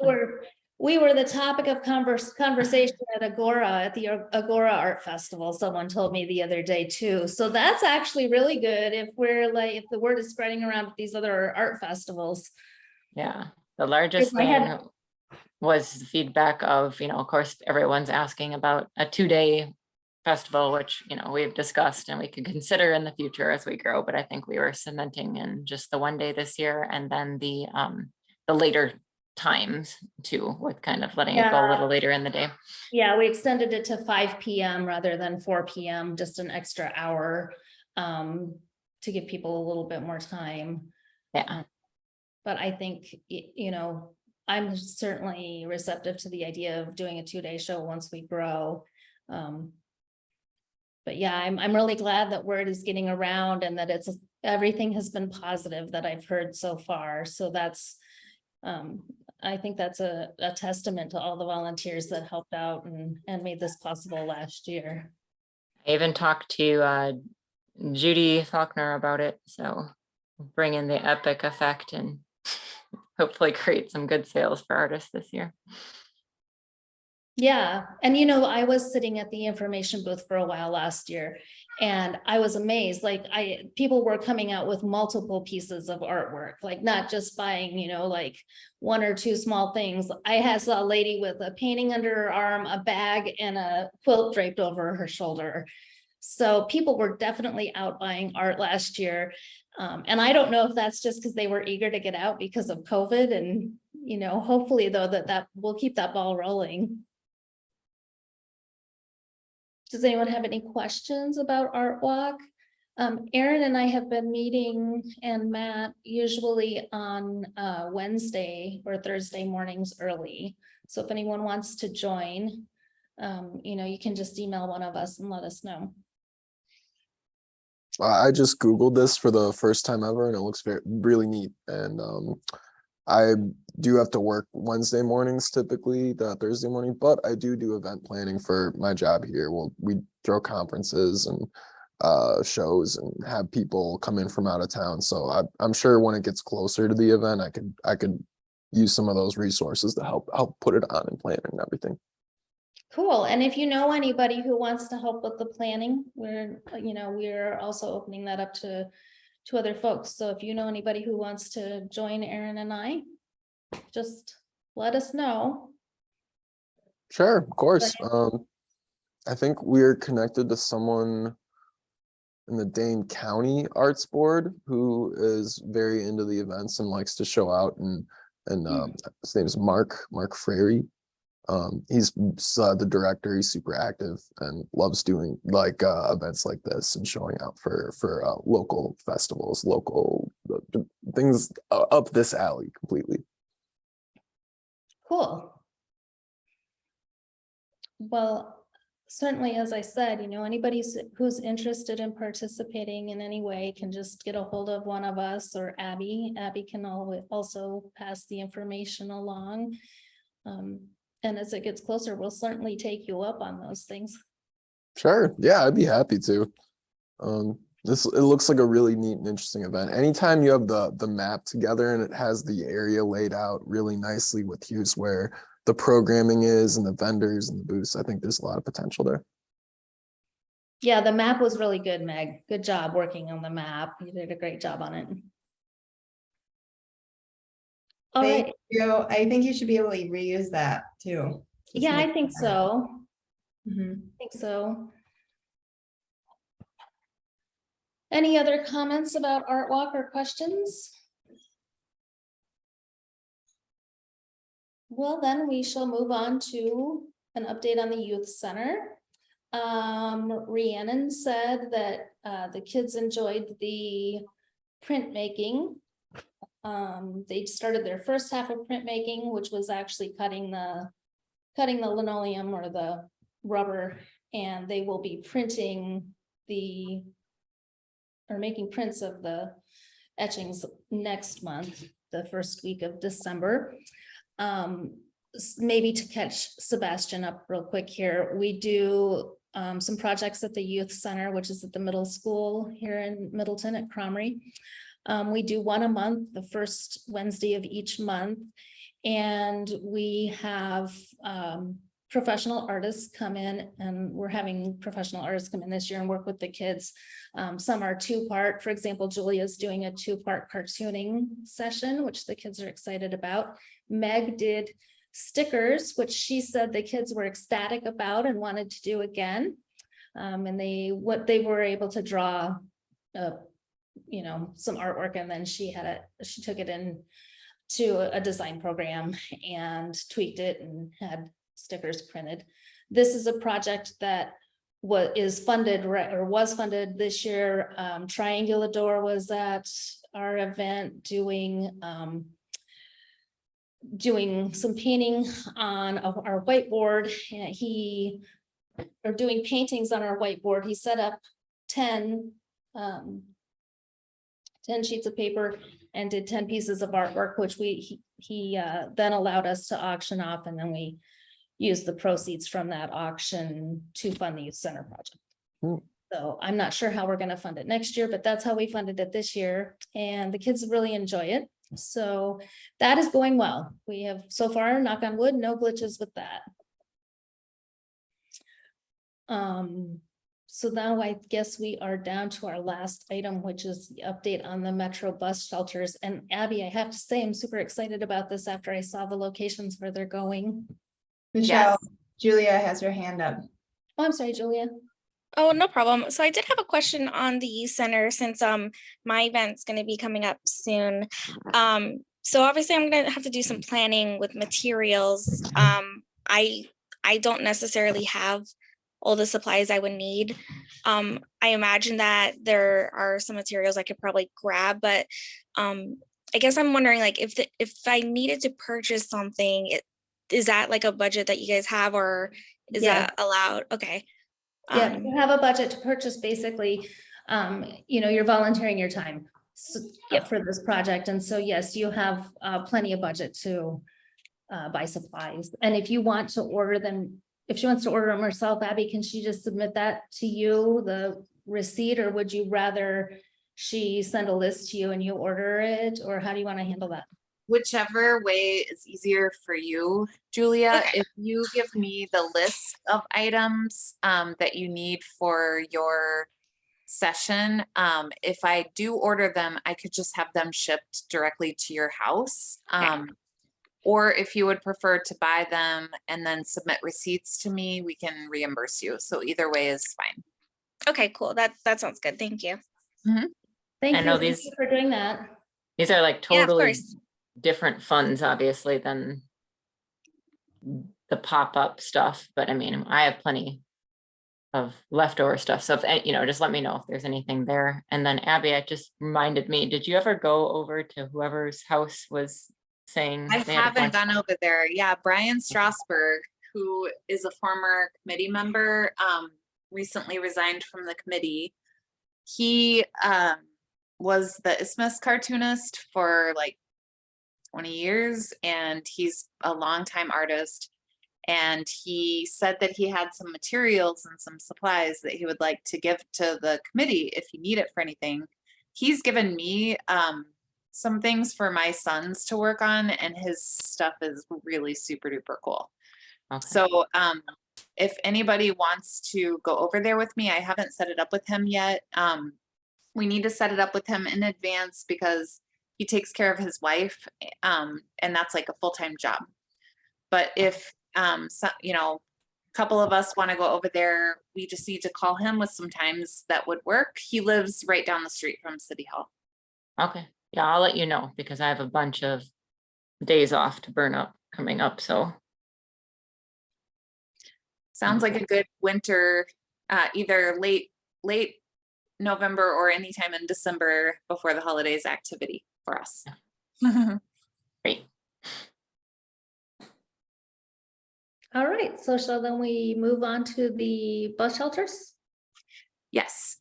We were the topic of conversation at the Agora Art Festival. Someone told me the other day too. So that's actually really good if the word is spreading around at these other art festivals. Yeah, the largest thing was the feedback of, of course, everyone's asking about a 2-day festival, which, we've discussed and we could consider in the future as we grow. But I think we were cementing in just the 1 day this year, and then the later times too, with kind of letting it go a little later in the day. Yeah, we extended it to 5 p.m. rather than 4 p.m., just an extra hour to give people a little bit more time. Yeah. But I think, I'm certainly receptive to the idea of doing a 2-day show once we grow. But yeah, I'm really glad that word is getting around and that everything has been positive that I've heard so far. So that's, I think that's a testament to all the volunteers that helped out and made this possible last year. I even talked to Judy Faulkner about it. So bring in the epic effect and hopefully create some good sales for artists this year. Yeah, and I was sitting at the information booth for a while last year, and I was amazed. Like people were coming out with multiple pieces of artwork, like not just buying, like 1 or 2 small things. I saw a lady with a painting under her arm, a bag, and a quilt draped over her shoulder. So people were definitely out buying art last year. And I don't know if that's just because they were eager to get out because of COVID, and hopefully though that we'll keep that ball rolling. Does anyone have any questions about Art Walk? Erin and I have been meeting, and Matt, usually on Wednesday or Thursday mornings early. So if anyone wants to join, you can just email one of us and let us know. I just Googled this for the first time ever and it looks really neat. And I do have to work Wednesday mornings, typically the Thursday morning, but I do event planning for my job here. We throw conferences and shows and have people come in from out of town. So I'm sure when it gets closer to the event, I could use some of those resources to help put it on and plan and everything. Cool. And if you know anybody who wants to help with the planning, we're also opening that up to other folks. So if you know anybody who wants to join Aaron and I, just let us know. Sure, of course. I think we're connected to someone in the Dane County Arts Board who is very into the events and likes to show out, and his name is Mark Frary. He's the director. He's super active and loves doing like events like this and showing out for local festivals, local things up this alley completely. Cool. Well, certainly, as I said, anybody who's interested in participating in any way can just get a hold of one of us or Abby. Abby can also pass the information along. And as it gets closer, we'll certainly take you up on those things. Sure. Yeah, I'd be happy to. It looks like a really neat and interesting event. Anytime you have the map together and it has the area laid out really nicely with here's where the programming is and the vendors and the booths, I think there's a lot of potential there. Yeah, the map was really good, Meg. Good job working on the map. You did a great job on it. All Thank right. you. I think you should be able to reuse that too. Just Yeah, I make think sure. so. Mhm. I think so. Any other comments about Art Walk or questions? Well, then we shall move on to an update on the youth center. Rhiannon said that the kids enjoyed the printmaking. They started their first half of printmaking, which was actually cutting the linoleum or the rubber, and they will be making prints of the etchings next month, the first week of December. Maybe to catch Sebastian up real quick here, we do some projects at the youth center, which is at the middle school here in Middleton at Cromery. We do one a month, the first Wednesday of each month, and we have professional artists come in, and we're having professional artists come in this year and work with the kids. Some are two-part. For example, Julia's doing a two-part cartooning session, which the kids are excited about. Meg did stickers, which she said the kids were ecstatic about and wanted to do again. And they were able to draw some artwork, and then she took it in to a design program and tweaked it and had stickers printed. This is a project that was funded this year. Triangulador was at our event doing some painting on our whiteboard, and doing paintings on our whiteboard. He set up 10 sheets of paper and did 10 pieces of artwork, which he then allowed us to auction off, and then we used the proceeds from that auction to fund the youth center project. So I'm not sure how we're going to fund it next year, but that's how we funded it this year, and the kids really enjoy it. So that is going well. We have so far, knock on wood, no glitches with that. So now I guess we are down to our last item, which is the update on the Metro bus shelters. And Abby, I have to say, I'm super excited about this after I saw the locations where they're going. Michelle, Julia has her hand up. Oh, I'm sorry, Julia. Oh, no problem. So I did have a question on the youth center, since my event's going to be coming up soon. So obviously I'm going to have to do some planning with materials. I don't necessarily have all the supplies I would need. I imagine that there are some materials I could probably grab, but I guess I'm wondering, like, if I needed to purchase something, is that like a budget that you guys have, or is that allowed? Okay. Yeah, you have a budget to purchase, basically, you're volunteering your time for this project. And so, yes, you have plenty of budget to buy supplies. And if you want to order them, if she wants to order them herself, Abby, can she just submit that to you, the receipt, or would you rather she send a list to you and you order it, or how do you want to handle that? Whichever way is easier for you, Julia. If you give me the list of items that you need for your session, if I do order them, I could just have them shipped directly to your house. Or if you would prefer to buy them and then submit receipts to me, we can reimburse you. So either way is fine. Okay, cool. That sounds good. Thank you. Thank I you know thank these- you for doing that. These are like Yeah, of totally course. different funds, obviously, than the pop-up stuff, but I mean, I have plenty of leftover stuff. So if, you know, just let me know if there's anything there. And then Abby, it just reminded me, did you ever go over to whoever's house was saying? I they had a haven't bunch- gone over there. Yeah, Brian Strasberg, who is a former committee member, recently resigned from the committee. He was the Isthmus cartoonist for like 20 years, and he's a longtime artist. And he said that he had some materials and some supplies that he would like to give to the committee if you need it for anything. He's given me some things for my sons to work on, and his stuff is really super duper cool. Okay. So if anybody wants to go over there with me, I haven't set it up with him yet. We need to set it up with him in advance because he takes care of his wife, and that's like a full-time job. But if so, you know, a couple of us want to go over there, we just need to call him with some times that would work. He lives right down the street from City Hall. Okay, yeah, I'll let you know because I have a bunch of days off to burn up coming up, so. Sounds like a good winter, either late November or anytime in December before the holidays activity for us. Great. All right, so shall then we move on to the bus shelters? Yes,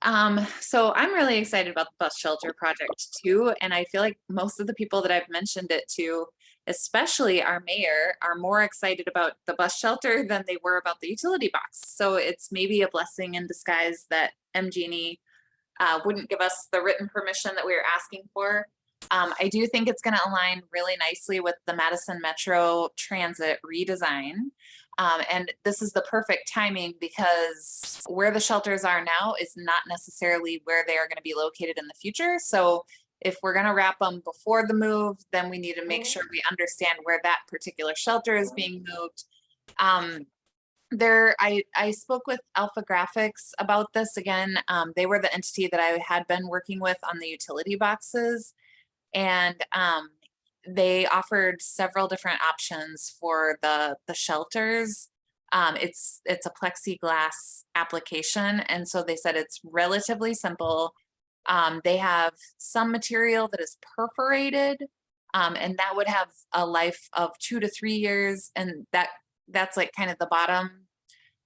so I'm really excited about the bus shelter project too, and I feel like most of the people that I've mentioned it to, especially our mayor, are more excited about the bus shelter than they were about the utility box. So it's maybe a blessing in disguise that MG&E wouldn't give us the written permission that we were asking for. I do think it's going to align really nicely with the Madison Metro Transit redesign. And this is the perfect timing because where the shelters are now is not necessarily where they are going to be located in the future. So if we're going to wrap them before the move, then we need to make sure we understand where that particular shelter is being moved. I spoke with Alpha Graphics about this again. They were the entity that I had been working with on the utility boxes, and they offered several different options for the shelters. It's a plexiglass application, and so they said it's relatively simple. They have some material that is perforated, and that would have a life of 2 to 3 years, and that's like kind of the bottom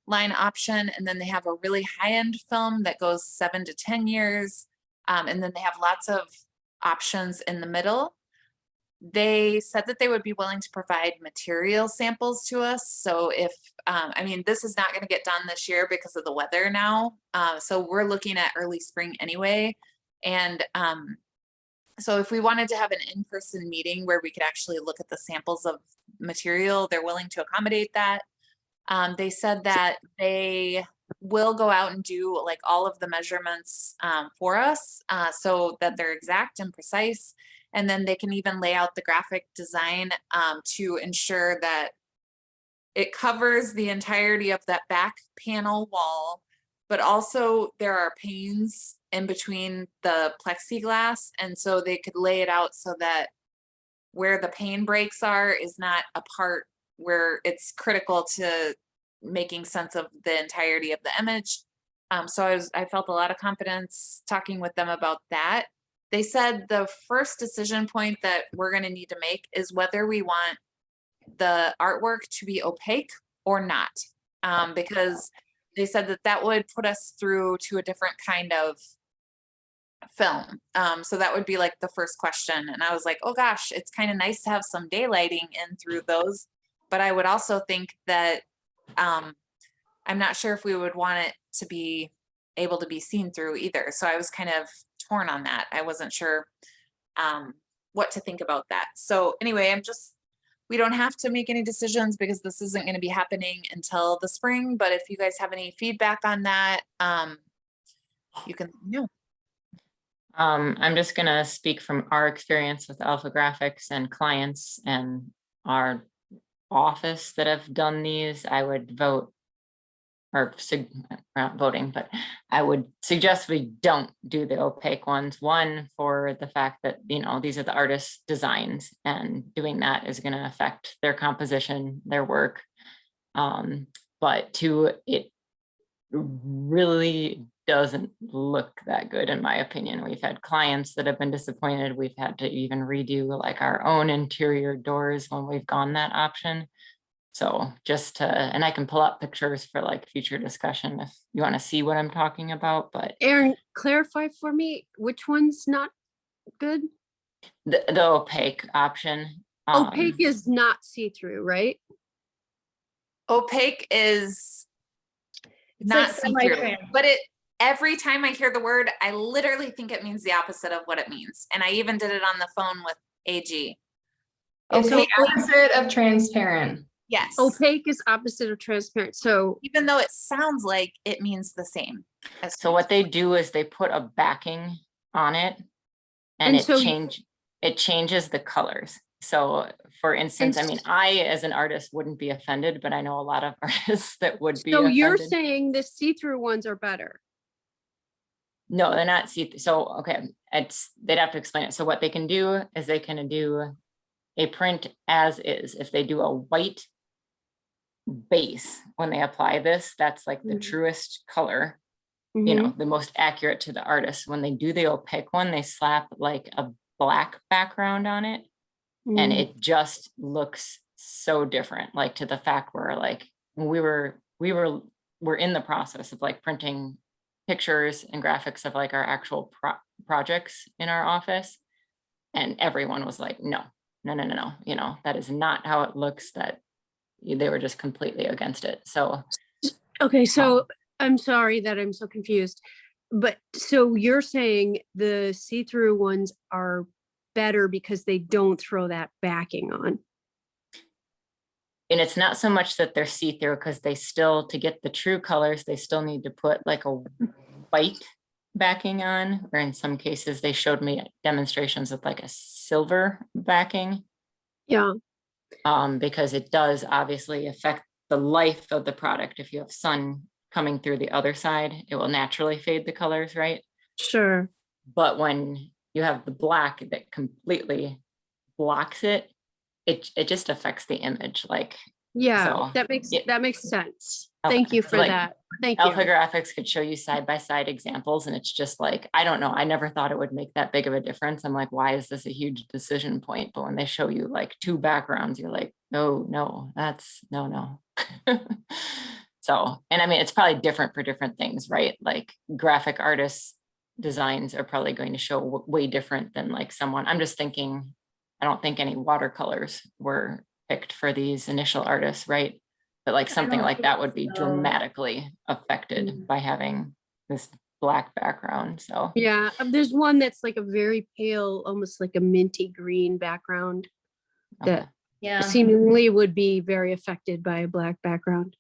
line option. And then they have a really high-end film that goes 7 to 10 years. And then they have lots of options in the middle. They said that they would be willing to provide material samples to us. So if, I mean, this is not going to get done this year because of the weather now. So we're looking at early spring anyway. And so if we wanted to have an in-person meeting where we could actually look at the samples of material, they're willing to accommodate that. They said that they will go out and do like all of the measurements for us so that they're exact and precise. And then they can even lay out the graphic design to ensure that it covers the entirety of that back panel wall, but also there are panes in between the plexiglass. And so they could lay it out so that where the pane breaks are is not a part where it's critical to making sense of the entirety of the image. So I felt a lot of confidence talking with them about that. They said the first decision point that we're going to need to make is whether we want the artwork to be opaque or not, because they said that that would put us through to a different kind of film. So that would be like the first question. And I was like, oh gosh, it's kind of nice to have some daylighting in through those. But I would also think that I'm not sure if we would want it to be able to be seen through either. So I was kind of torn on that. I wasn't sure what to think about that. So anyway, we don't have to make any decisions because this isn't going to be happening until the spring. But if you guys have any feedback on that, you can, I'm just gonna speak from our experience with Alpha Graphics and clients and our office that have done these. I would vote, or not voting, but I would suggest we don't do the opaque ones. One, for the fact that, you know, these are the artist's designs, and doing that is going to affect their composition, their work. But two, it really doesn't look that good, in my opinion. We've had clients that have been disappointed. We've had to even redo like our own interior doors when we've gone that option. So just to, and I can pull up pictures for like future discussion if you want to see what I'm talking about, but Aaron, clarify for me, which one's not good? the opaque option. Opaque is not see-through, right? opaque is It's not like see-through, semi-trans. but every time I hear the word, I literally think it means the opposite of what it means. And I even did it on the phone with AG. It's the Opaque, opposite of transparent. yes. Opaque is opposite of transparent. So Even though it sounds like it means the same. So what they do is they put a backing on it, and And so- it changes the colors. So for instance, I mean, I as an artist wouldn't be offended, but I know a lot of artists that would be so offended. you're saying the see-through ones are better? No, they're not see. So, okay, they'd have to explain it. So what they can do is they can do a print as is. If they do a white base, when they apply this, that's like the Mhm. truest color, you know, the most accurate to the artist. When they do the opaque one, they slap like a black background on it, and it just looks so different, like to the fact where like we're in the process of like printing pictures and graphics of like our actual projects in our office, and everyone was like, no, you know, that is not how it looks. That they were just completely against it. So Okay, so I'm sorry that I'm so confused, but so you're saying the see-through ones are better because they don't throw that backing on? and it's not so much that they're see-through, because they still, to get the true colors, they still need to put like a white backing on, or in some cases they showed me demonstrations with like a silver backing, Yeah, because it does obviously affect the life of the product. If you have sun coming through the other side, it will naturally fade the colors, right? sure. But when you have the black that completely blocks it, it just affects the image. Like, Yeah, So, that makes sense. Okay, Thank you so, for like, that. Thank Alpha you. Graphics could show you side-by-side examples, and it's just like, I don't know, I never thought it would make that big of a difference. I'm like, why is this a huge decision point? But when they show you like two backgrounds, you're like, oh no, that's no. So, and I mean, it's probably different for different things, right? Like graphic artists' designs are probably going to show way different than like someone. I'm just thinking, I don't think any watercolors were picked for these initial artists, right? But like something don't like that would be think so. dramatically affected by having this black background. So Yeah, there's one that's like a very pale, almost like a minty green background okay. that Yeah. seemingly would be very affected by a black background.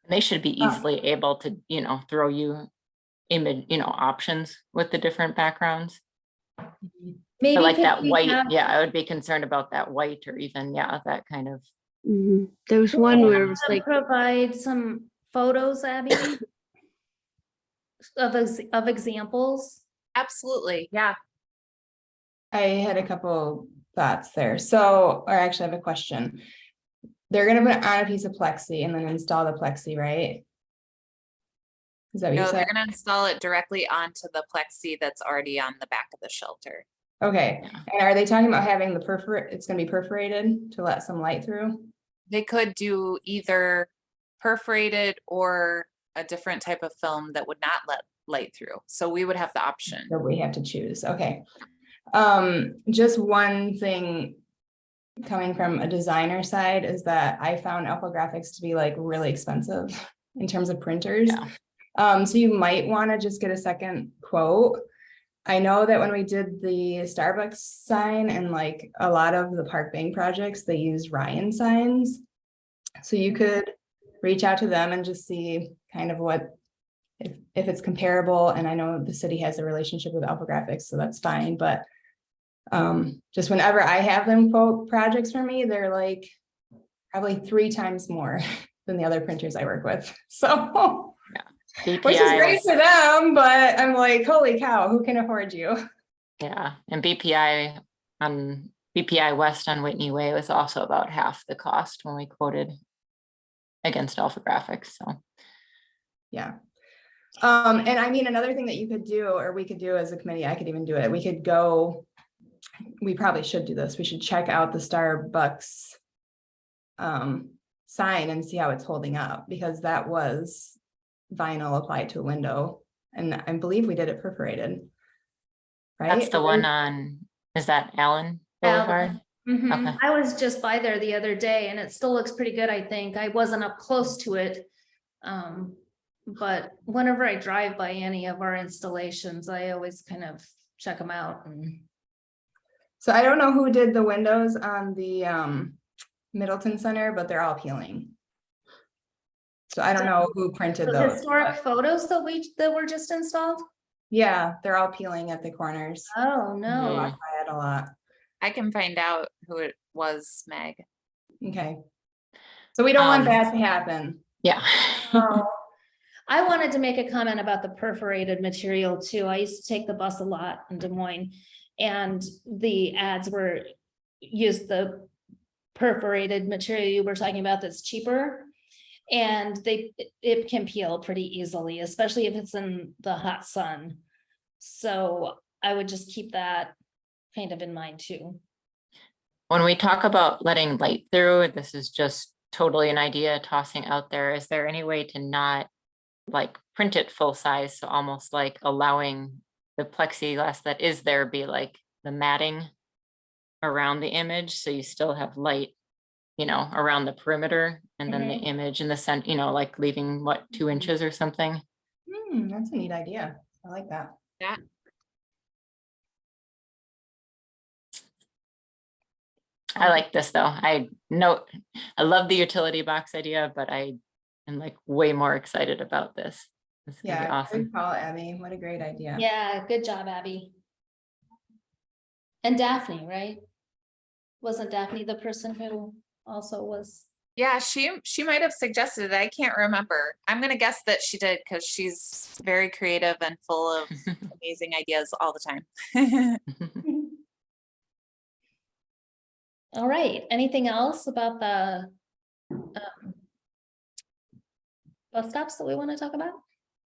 And they should be easily able to, you know, throw you image, you know, options with the different backgrounds. Maybe But like could that we white, have- yeah, I would be concerned about that white, or even, yeah, that kind of. There was could one we where it have was them like, provide some photos, Abby, of examples. Absolutely. Yeah. I had a couple thoughts there. So, or actually I have a question. They're gonna put on a piece of plexi and then install the plexi, right? Is that what you No, said? they're gonna install it directly onto the plexi that's already on the back of the shelter. Okay, Yeah. and are they talking about having the it's gonna be perforated to let some light through? They could do either perforated or a different type of film that would not let light through. So we would have the option. Or we have to choose, okay. Just one thing coming from a designer side is that I found Alpha Graphics to be like really expensive in terms of printers. Yeah. So you might want to just get a second quote. I know that when we did the Starbucks sign and like a lot of the Park Bank projects, they use Ryan signs. So you could reach out to them and just see kind of what, if it's comparable. And I know the city has a relationship with Alpha Graphics, so that's fine, but just whenever I have them quote projects for me, they're like probably 3 times more than the other printers I work with. So, which is BPI great was, for them, but I'm like, holy cow, who can afford you? yeah, and BPI West on Whitney Way was also about half the cost when we quoted against Alpha Graphics. So Yeah. And I mean, another thing that you could do, or we could do as a committee, I could even do it. We could go, we probably should do this. We should check out the Starbucks sign and see how it's holding up, because that was vinyl applied to a window. And I believe we did it perforated. Right? that's the one on, is that Allen Boulevard? Mhm. Okay. I was just by there the other day and it still looks pretty good, I think. I wasn't up close to it. But whenever I drive by any of our installations, I always kind of check them out. And So I don't know who did the windows on the Middleton Center, but they're all peeling. So I don't know who printed the those. historic but photos that were just installed. yeah, they're all peeling at the corners. Oh, I no. walk by it a lot. I can find out who it was, Meg. Okay. So we don't want that to happen. Yeah. Oh, I wanted to make a comment about the perforated material too. I used to take the bus a lot in Des Moines, and the ads were used the perforated material you were talking about that's cheaper. And it can peel pretty easily, especially if it's in the hot sun. So I would just keep that kind of in mind too. When we talk about letting light through, this is just totally an idea tossing out there. Is there any way to not like print it full size? So almost like allowing the plexiglass that is there be like the matting around the image. So you still have light, around the perimeter, and then the image in the center, like leaving what, 2 inches or something. That's a neat idea. I like that. Yeah. I like this though. I love the utility box idea, but I am like way more excited about this. This is gonna be Yeah, awesome. good call, Abby. What a great idea. Yeah, good job, Abby. And Daphne, right? Wasn't Daphne the person who also was? Yeah, she might have suggested it. I can't remember. I'm gonna guess that she did because she's very creative and full of amazing ideas all the time. All right, anything else about the bus stops that we want to talk about?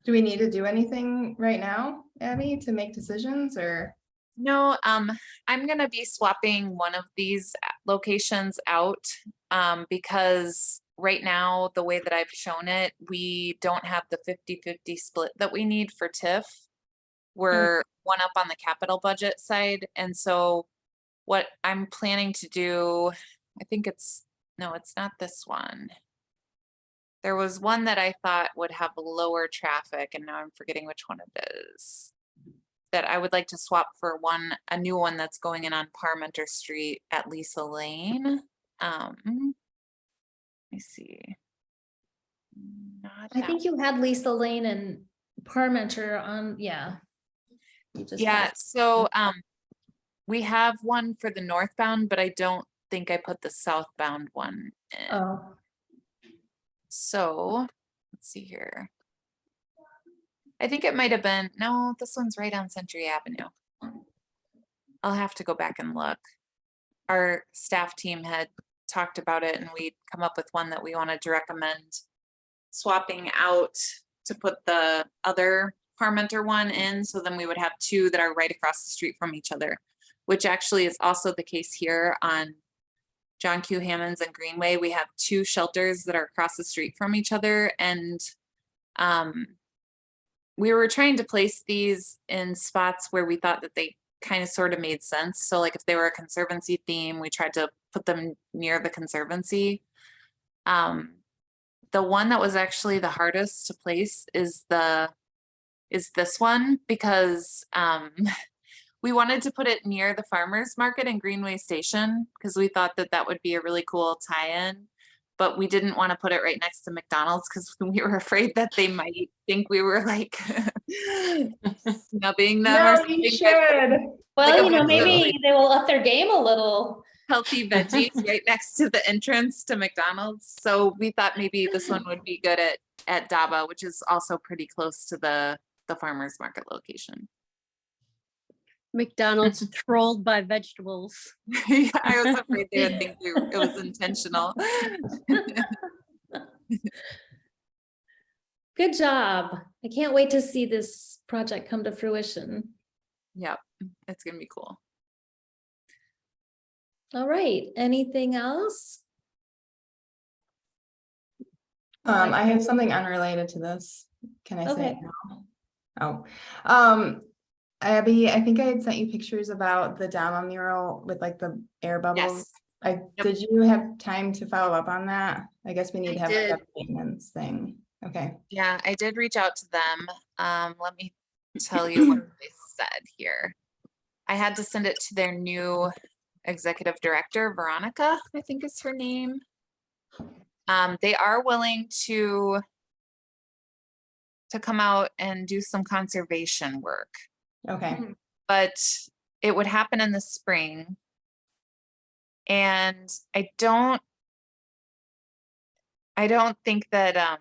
Do we need to do anything right now, Abby, to make decisions, or? No, I'm gonna be swapping one of these locations out because right now, the way that I've shown it, we don't have the 50-50 split that we need for TIF. We're one up on the capital budget side. And so what I'm planning to do, I think no, it's not this one. There was one that I thought would have lower traffic, and now I'm forgetting which one it is. That I would like to swap for a new one that's going in on Parmenter Street at Lisa Lane. Let me see. I think you had Lisa Lane and Parmenter on, yeah. Yeah, so we have one for the northbound, but I don't think I put the southbound one in. Oh. So let's see here. I think it might have been, no, this one's right on Century Avenue. I'll have to go back and look. Our staff team had talked about it and we'd come up with one that we wanted to recommend swapping out to put the other Parmenter one in. So then we would have 2 that are right across the street from each other, which actually is also the case here on John Q. Hammonds and Greenway. We have 2 shelters that are across the street from each other. And we were trying to place these in spots where we thought that they kind of sort of made sense. So like if they were a conservancy theme, we tried to put them near the conservancy. the one that was actually the hardest to place is this one, because we wanted to put it near the farmers market in Greenway Station because we thought that that would be a really cool tie-in. But we didn't want to put it right next to McDonald's because we were afraid that they might think we were like snubbing them or No, something. you should. Well, Like a you know, bunch of, maybe like, they will up their game a little. healthy veggies right next to the entrance to McDonald's. So we thought maybe this one would be good at Daba, which is also pretty close to the farmers market location. McDonald's trolled by vegetables. Yeah, I was afraid they would think it was intentional. Good job. I can't wait to see this project come to fruition. Yep, it's gonna be cool. All right, anything else? I have something unrelated to this. Can I say Okay. it now? Oh, Abby, I think I had sent you pictures about the Dama mural with like the air bubbles. Yes. Did you have time to follow up on that? I guess we need to have like did. a maintenance thing. Okay. Yeah, I did reach out to them. Let me tell you what they said here. I had to send it to their new executive director, Veronica, I think is her name. They are willing to come out and do some conservation work, Okay. but it would happen in the spring. And I don't think that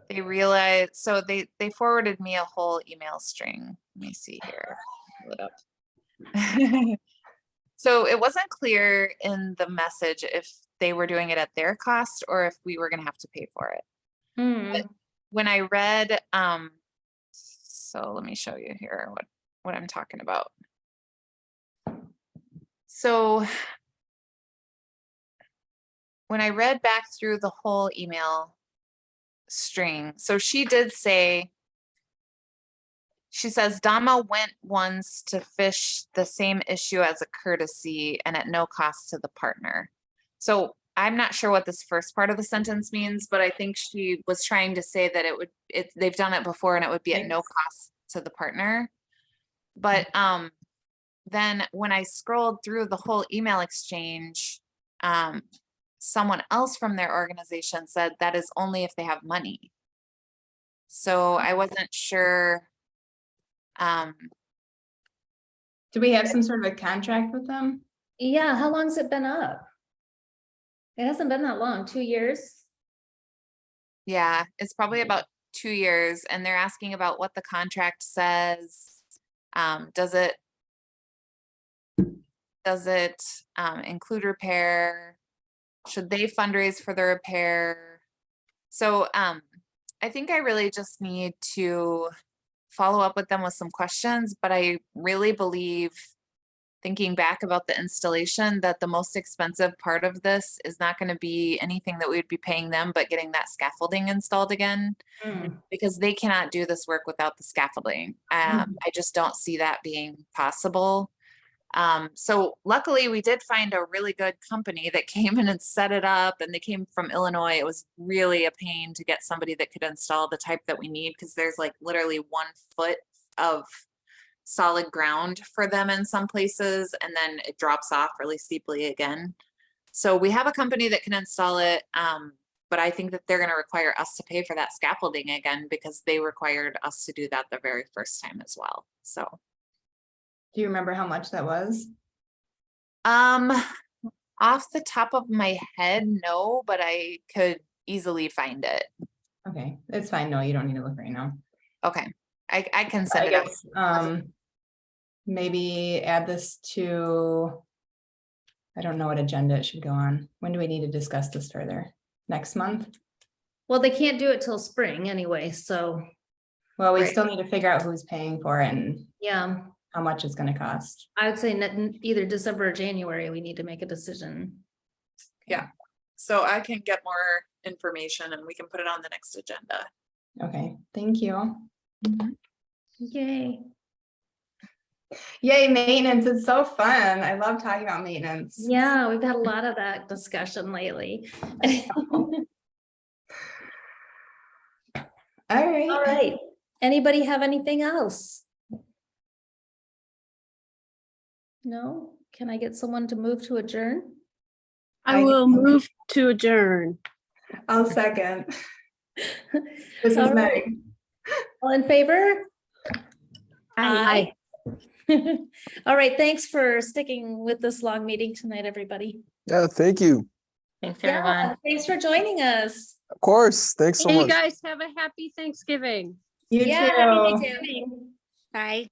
they realize, so they forwarded me a whole email string. Let me see here. Pull it up. So it wasn't clear in the message if they were doing it at their cost or if we were gonna have to pay for it. But when I read, so let me show you here what I'm talking about. So when I read back through the whole email string, so she did say, she says, Dama went once to fish the same issue as a courtesy and at no cost to the partner. So I'm not sure what this first part of the sentence means, but I think she was trying to say that they've done it before and it would be at no cost to the partner. But then when I scrolled through the whole email exchange, someone else from their organization said that is only if they have money. So I wasn't sure. Do we have some sort of a contract with them? Yeah, how long's it been up? It hasn't been that long, 2 years. Yeah, it's probably about 2 years, and they're asking about what the contract says. Does it include repair? Should they fundraise for the repair? So I think I really just need to follow up with them with some questions, but I really believe, thinking back about the installation, that the most expensive part of this is not going to be anything that we would be paying them, but getting that scaffolding installed again, because they cannot do this work without the scaffolding. I just don't see that being possible. So luckily we did find a really good company that came in and set it up, and they came from Illinois. It was really a pain to get somebody that could install the type that we need, because there's like literally 1 foot of solid ground for them in some places, and then it drops off really steeply again. So we have a company that can install it, but I think that they're going to require us to pay for that scaffolding again, because they required us to do that the very first time as well. So Do you remember how much that was? off the top of my head, no, but I could easily find it. Okay, it's fine. No, you don't need to look right now. Okay, I can send I it out. guess, maybe add this to, I don't know what agenda it should go on. When do we need to discuss this further? Next month? Well, they can't do it till spring anyway, so Well, we Right. still need to figure out who's paying for it and yeah, how much it's gonna cost. I would say either December or January, we need to make a decision. Yeah, so I can get more information and we can put it on the next agenda. Okay, thank you. Yay. Yay, maintenance, it's so fun. I love talking about maintenance. Yeah, we've had a lot of that discussion lately. All All right. right. Anybody have anything else? No? Can I get someone to move to adjourn? I will move to adjourn. I'll second. This is All right. Meg. All in favor? Aye. All right, thanks for sticking with this long meeting tonight, everybody. Yeah, thank you. Thanks, Yeah, everyone. thanks for joining us. Of course. Thanks so Hey, you much. guys have a happy Thanksgiving. You Yeah, too. you too. Bye.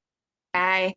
Bye.